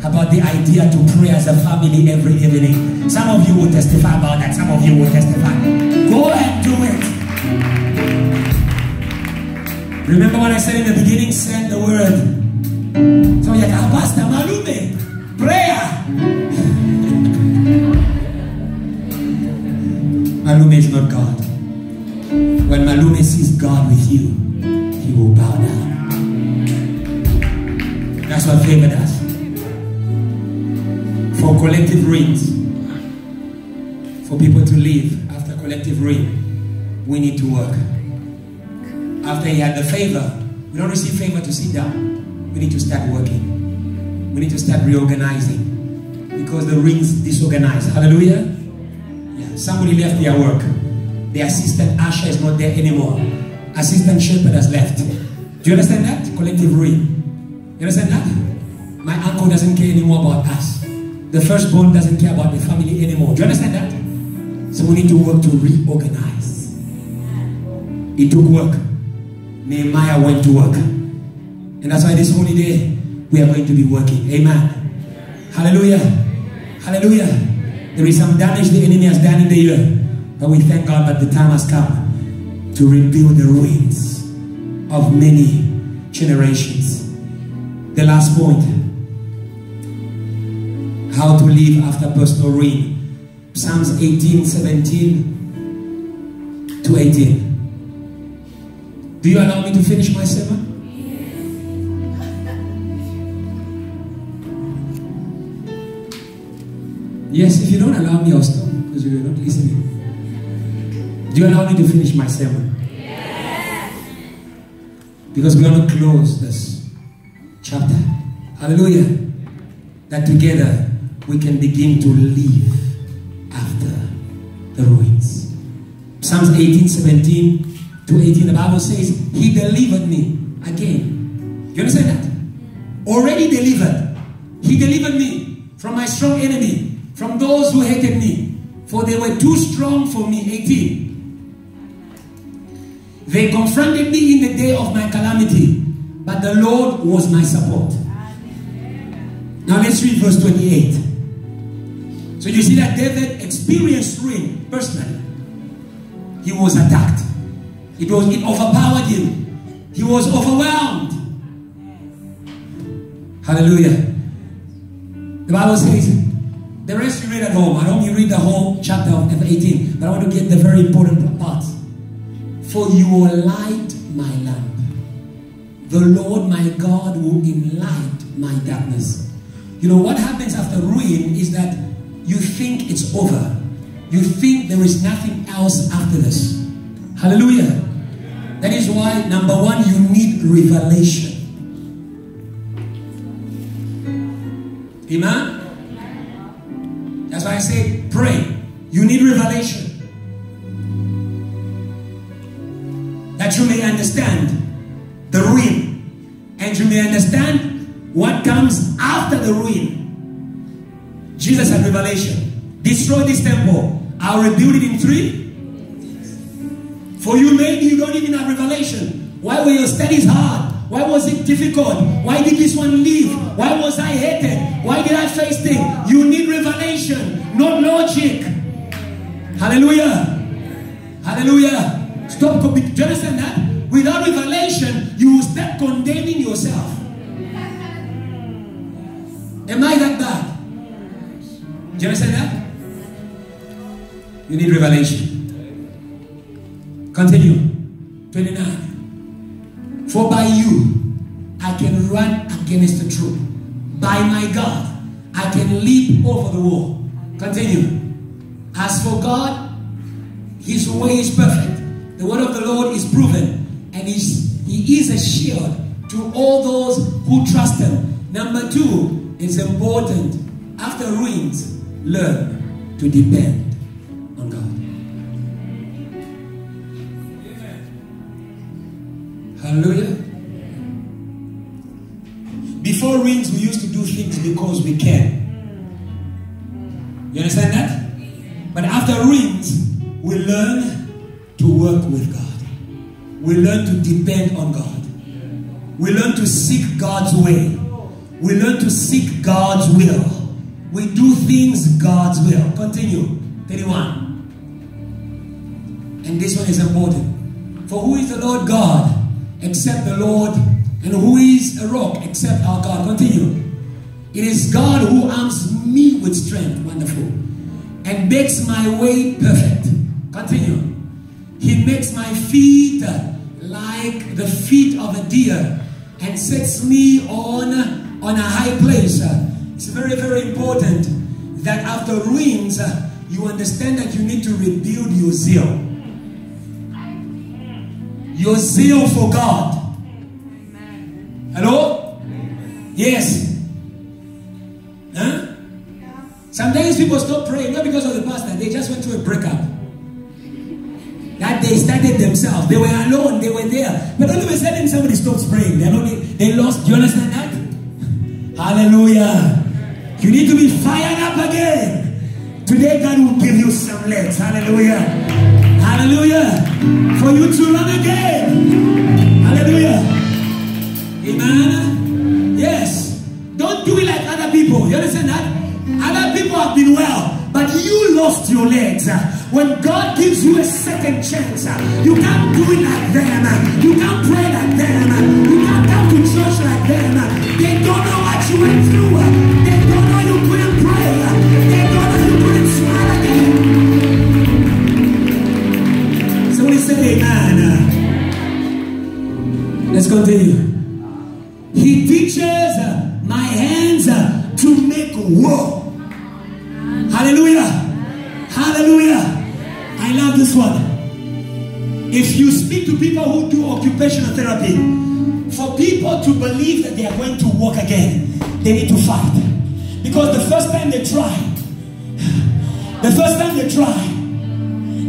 about the idea to pray as a family every evening. Some of you will testify about that. Some of you will testify. Go and do it. Remember what I said in the beginning? Send the word. So you're like, Pastor Malume, prayer. Malume is not God. When Malume sees God with you, he will bow down. That's what favor does. For collective rains, for people to live after collective rain, we need to work. After he had the favor, we don't receive favor to sit down. We need to start working. We need to start reorganizing, because the rings disorganized. Hallelujah. Yeah. Somebody left their work. The assistant usher is not there anymore. Assistant shepherd has left. Do you understand that? Collective ring. You understand that? My uncle doesn't care anymore about us. The firstborn doesn't care about the family anymore. Do you understand that? So we need to work to reorganize. It took work. Nehemiah went to work. And that's why this holy day, we are going to be working. Amen. Hallelujah. Hallelujah. There is some damage the enemy has done in the year. But we thank God that the time has come to rebuild the ruins of many generations. The last point. How to live after personal ruin. Psalms 18:17 to 18. Do you allow me to finish my sermon? Yes, if you don't allow me, I'll stop, because you're not listening. Do you allow me to finish my sermon? Yes. Because we're going to close this chapter. Hallelujah. That together we can begin to live after the ruins. Psalms 18:17 to 18, the Bible says, He delivered me again. You understand that? Already delivered. He delivered me from my strong enemy, from those who hated me, for they were too strong for me. 18. They confronted me in the day of my calamity, but the Lord was my support. Now let's read verse 28. So you see that David experienced ruin personally. He was attacked. It overpowered him. He was overwhelmed. Hallelujah. The Bible says, the rest you read at home. I don't want you read the whole chapter of 18, but I want to get the very important parts. For you will light my lamp. The Lord my God will enlight my darkness. You know what happens after ruin is that you think it's over. You think there is nothing else after this. Hallelujah. That is why, number one, you need revelation. Amen? That's why I say, pray. You need revelation. That you may understand the ruin. And you may understand what comes after the ruin. Jesus had revelation. Destroy this temple. I'll rebuild it in 3. For you, maybe you don't even have revelation. Why were your studies hard? Why was it difficult? Why did this one leave? Why was I hated? Why did I face things? You need revelation, not logic. Hallelujah. Hallelujah. Stop. Do you understand that? Without revelation, you will start condemning yourself. Am I that bad? Do you understand that? You need revelation. Continue. 29. For by you, I can run against the troop. By my God, I can leap over the wall. Continue. As for God, His way is perfect. The word of the Lord is proven. And He is a shield to all those who trust Him. Number 2, it's important. After ruins, learn to depend on God. Hallelujah. Before ruins, we used to do things because we can. You understand that? after rains, we learn to work with God. We learn to depend on God. We learn to seek God's way. We learn to seek God's will. We do things God's will. Continue. 31. And this one is important. For who is the Lord God except the Lord? And who is a rock except our God? Continue. It is God who arms me with strength. Wonderful. And makes my way perfect. Continue. He makes my feet like the feet of a deer and sets me on a high place. It's very, very important that after ruins, you understand that you need to rebuild your zeal. Your zeal for God. Hello? Yes. Huh? Sometimes people stop praying, not because of the pastor, they just went through a breakup. That they started themselves. They were alone, they were there. But all of a sudden somebody stops praying. They lost. Do you understand that? Hallelujah. You need to be fired up again. Today God will give you some legs. Hallelujah. Hallelujah. For you to run again. Hallelujah. Amen. Yes. Don't do it like other people. You understand that? Other people have been well, but you lost your legs. When God gives you a second chance, you can't do it like them. You can't pray like them. You can't come to church like them. They don't know what you went through. They don't know you couldn't pray. They don't know you couldn't smile again. Somebody say amen. Let's continue. He teaches my hands to make war. Hallelujah. Hallelujah. I love this one. If you speak to people who do occupational therapy, for people to believe that they are going to walk again, they need to fight. Because the first time they try, the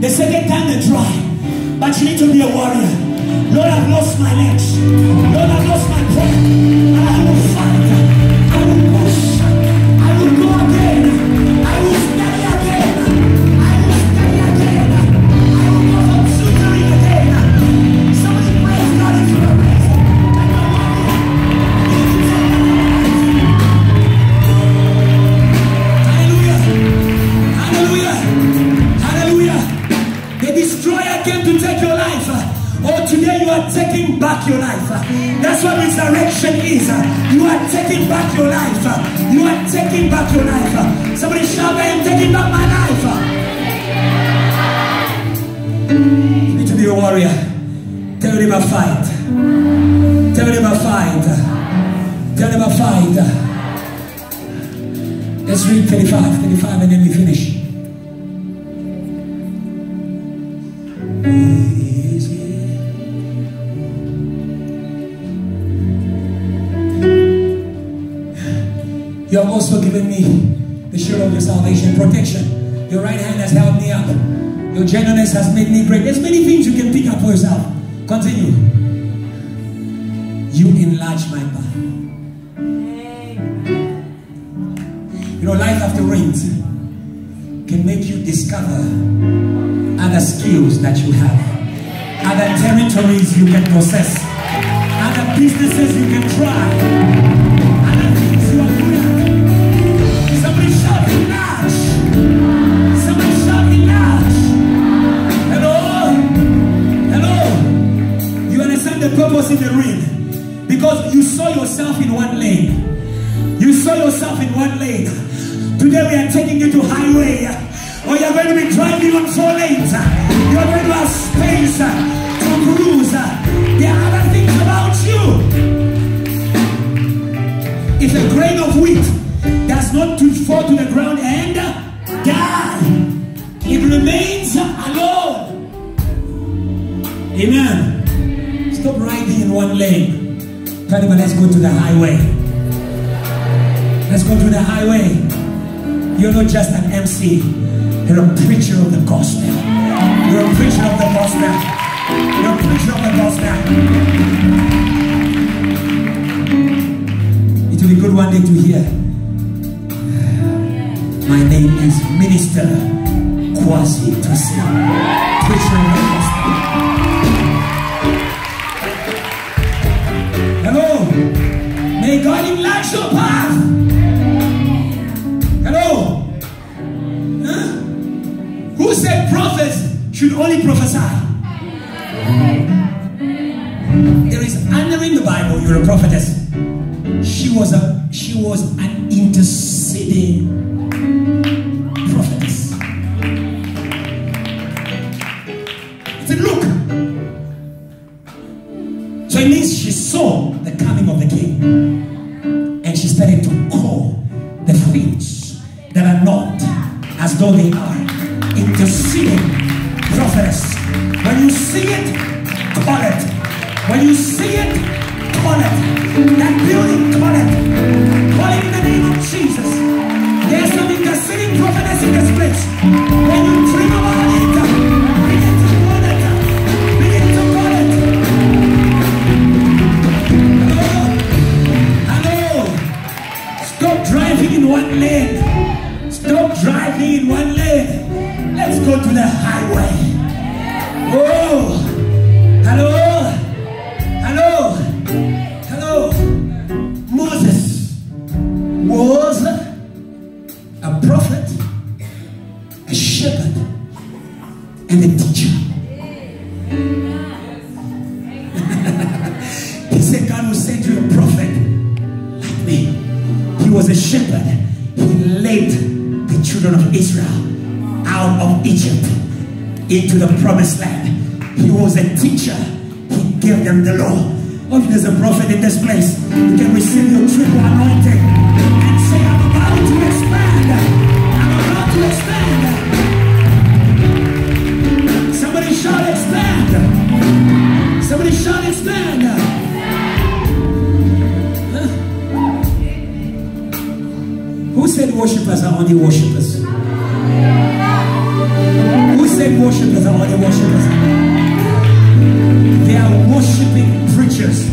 second time they try, but you need to be a warrior. Lord, I've lost my legs. Lord, I've lost my breath. But I will fight. I will push. I will go again. I will study again. I will study again. I will go from tutoring again. Somebody praise God if you're amazing. Hallelujah. Hallelujah. Hallelujah. The destroyer came to take your life. Oh, today you are taking back your life. That's what resurrection is. You are taking back your life. You are taking back your life. Somebody shout, I am taking back my life. You need to be a warrior. Tell them a fight. Tell them a fight. Tell them a fight. Let's read 35 and then we finish. You have also given me the shield of your salvation, protection. Your right hand has held me up. Your gentleness has made me great. There's many things you can pick up for yourself. Continue. You enlarge my path. You know, life after rains can make you discover other skills that you have, other territories you can possess, other businesses you can try, other things you are good at. Somebody shout enlarge. Somebody shout enlarge. Hello? Hello? You understand the purpose in the ring? Because you saw yourself in one lane. You saw yourself in one lane. Today we are taking you to highway. Or you're going to be driving on 4 lanes. You're going to have space to cruise. There are other things about you. If a grain of wheat does not fall to the ground and die, it remains alone. Amen. Stop riding in one lane. Tell them, let's go to the highway. Let's go to the highway. You're not just an MC. You're a preacher of the gospel. You're a preacher of the gospel. You're a preacher of the gospel. It will be good one day to hear. My name is Minister cause him to see. Preacher, hello. May God enlarge your path. Hello. Huh? Who said prophets should only prophesy? There is Anna in the Bible. You're a prophetess. She was an interceding prophetess. He said, look. So it means she saw the coming of the king. And she started to call the things that are not as though they are. Interceding prophetess. When you see it, call it. When you see it, call it. That building, call it. Call it in the name of Jesus. There's some interceding prophetess in this place. When you dream about it, begin to call it. Begin to call it. Hello. Hello. Stop driving in one lane. Stop driving in one lane. Let's go to the highway. Oh. Hello. Hello. Hello. Moses was a prophet, a shepherd, and a teacher. He said God will send you a prophet like me. He was a shepherd. He led the children of Israel out of Egypt into the promised land. He was a teacher. He gave them the law. Oh, there's a prophet in this place. You can receive your triple anointing and say, I'm about to expand. I'm about to expand. Somebody shout expand. Somebody shout expand. Huh? Who said worshipers are only worshipers? Who said worshipers are only worshipers? They are worshiping preachers.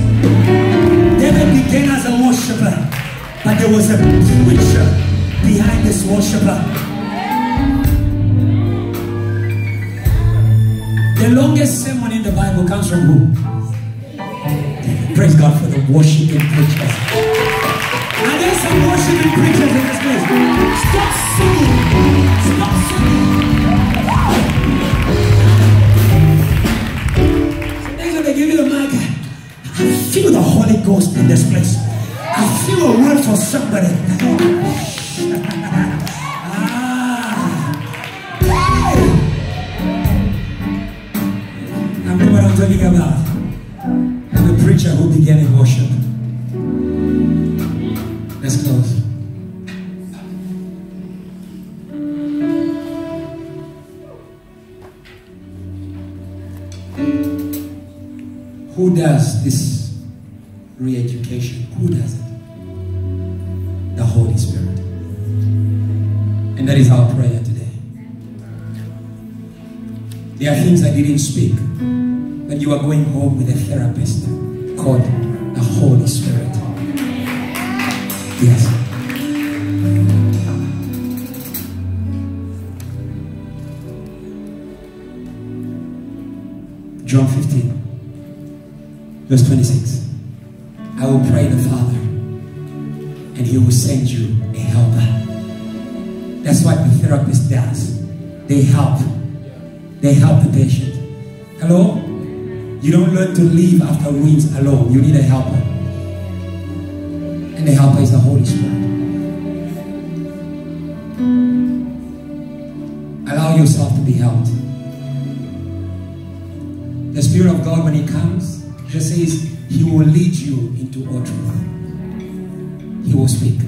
David began as a worshiper, but there was a preacher behind this worshiper. The longest sermon in the Bible comes from who? Praise God for the worshiping preachers. Are there some worshiping preachers in this place? Stop singing. Stop singing. Give you the mic. I feel the Holy Ghost in this place. I feel a word for somebody. I know what I'm talking about. I'm a preacher who began in worship. Let's close. Who does this re-education? Who does it? The Holy Spirit. And that is our prayer today. There are things I didn't speak, but you are going home with a therapist called the Holy Spirit. Yes. John 15. Verse 26. I will pray the Father, and He will send you a helper. That's what the therapist does. They help. They help the patient. Hello? You don't learn to live after wins alone. You need a helper. And the helper is the Holy Spirit. Allow yourself to be helped. The Spirit of God, when He comes, just says He will lead you into all truth. He will speak.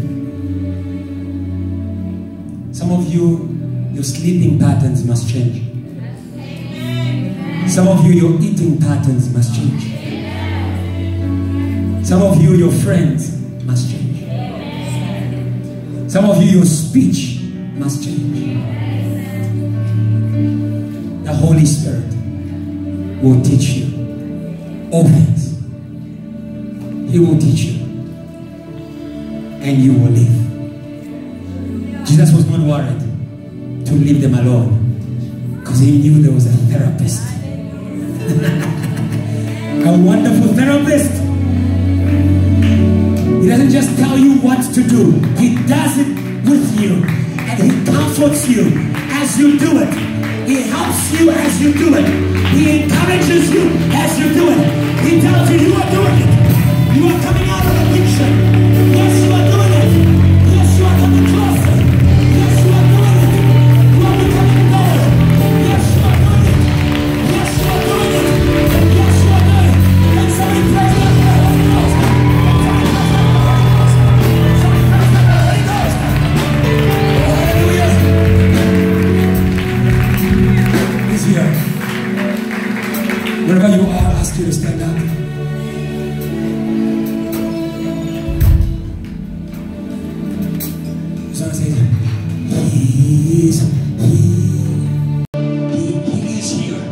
Some of you, your sleeping patterns must change. Some of you, your eating patterns must change. Some of you, your friends must change. Some of you, your speech must change. The Holy Spirit will teach you all things. He will teach you, and you will live. Jesus was not worried to leave them alone. Because he knew there was a therapist. A wonderful therapist. He doesn't just tell you what to do. He does it with you. And he comforts you as you do it. He helps you as you do it. He encourages you as you do it. He tells you, you are doing it. You are coming out of addiction. Yes, you are doing it. Yes, you are coming closer. Yes, you are doing it. You are becoming better. Yes, you are doing it. Yes, you are doing it. Yes, you are doing it. And somebody praise the Holy Ghost. Wherever you are, I ask you to stand up. So I say, He is here. He is here.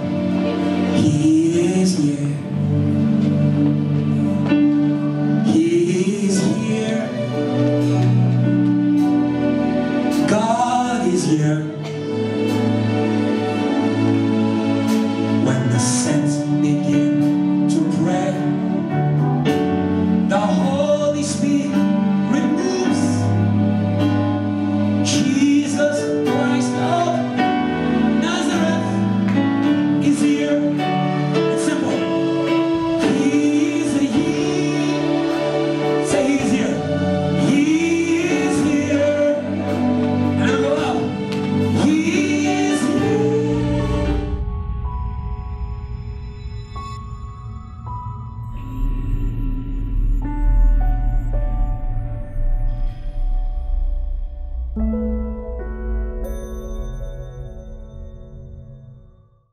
He is here. God is here. When the saints begin to pray, the Holy Spirit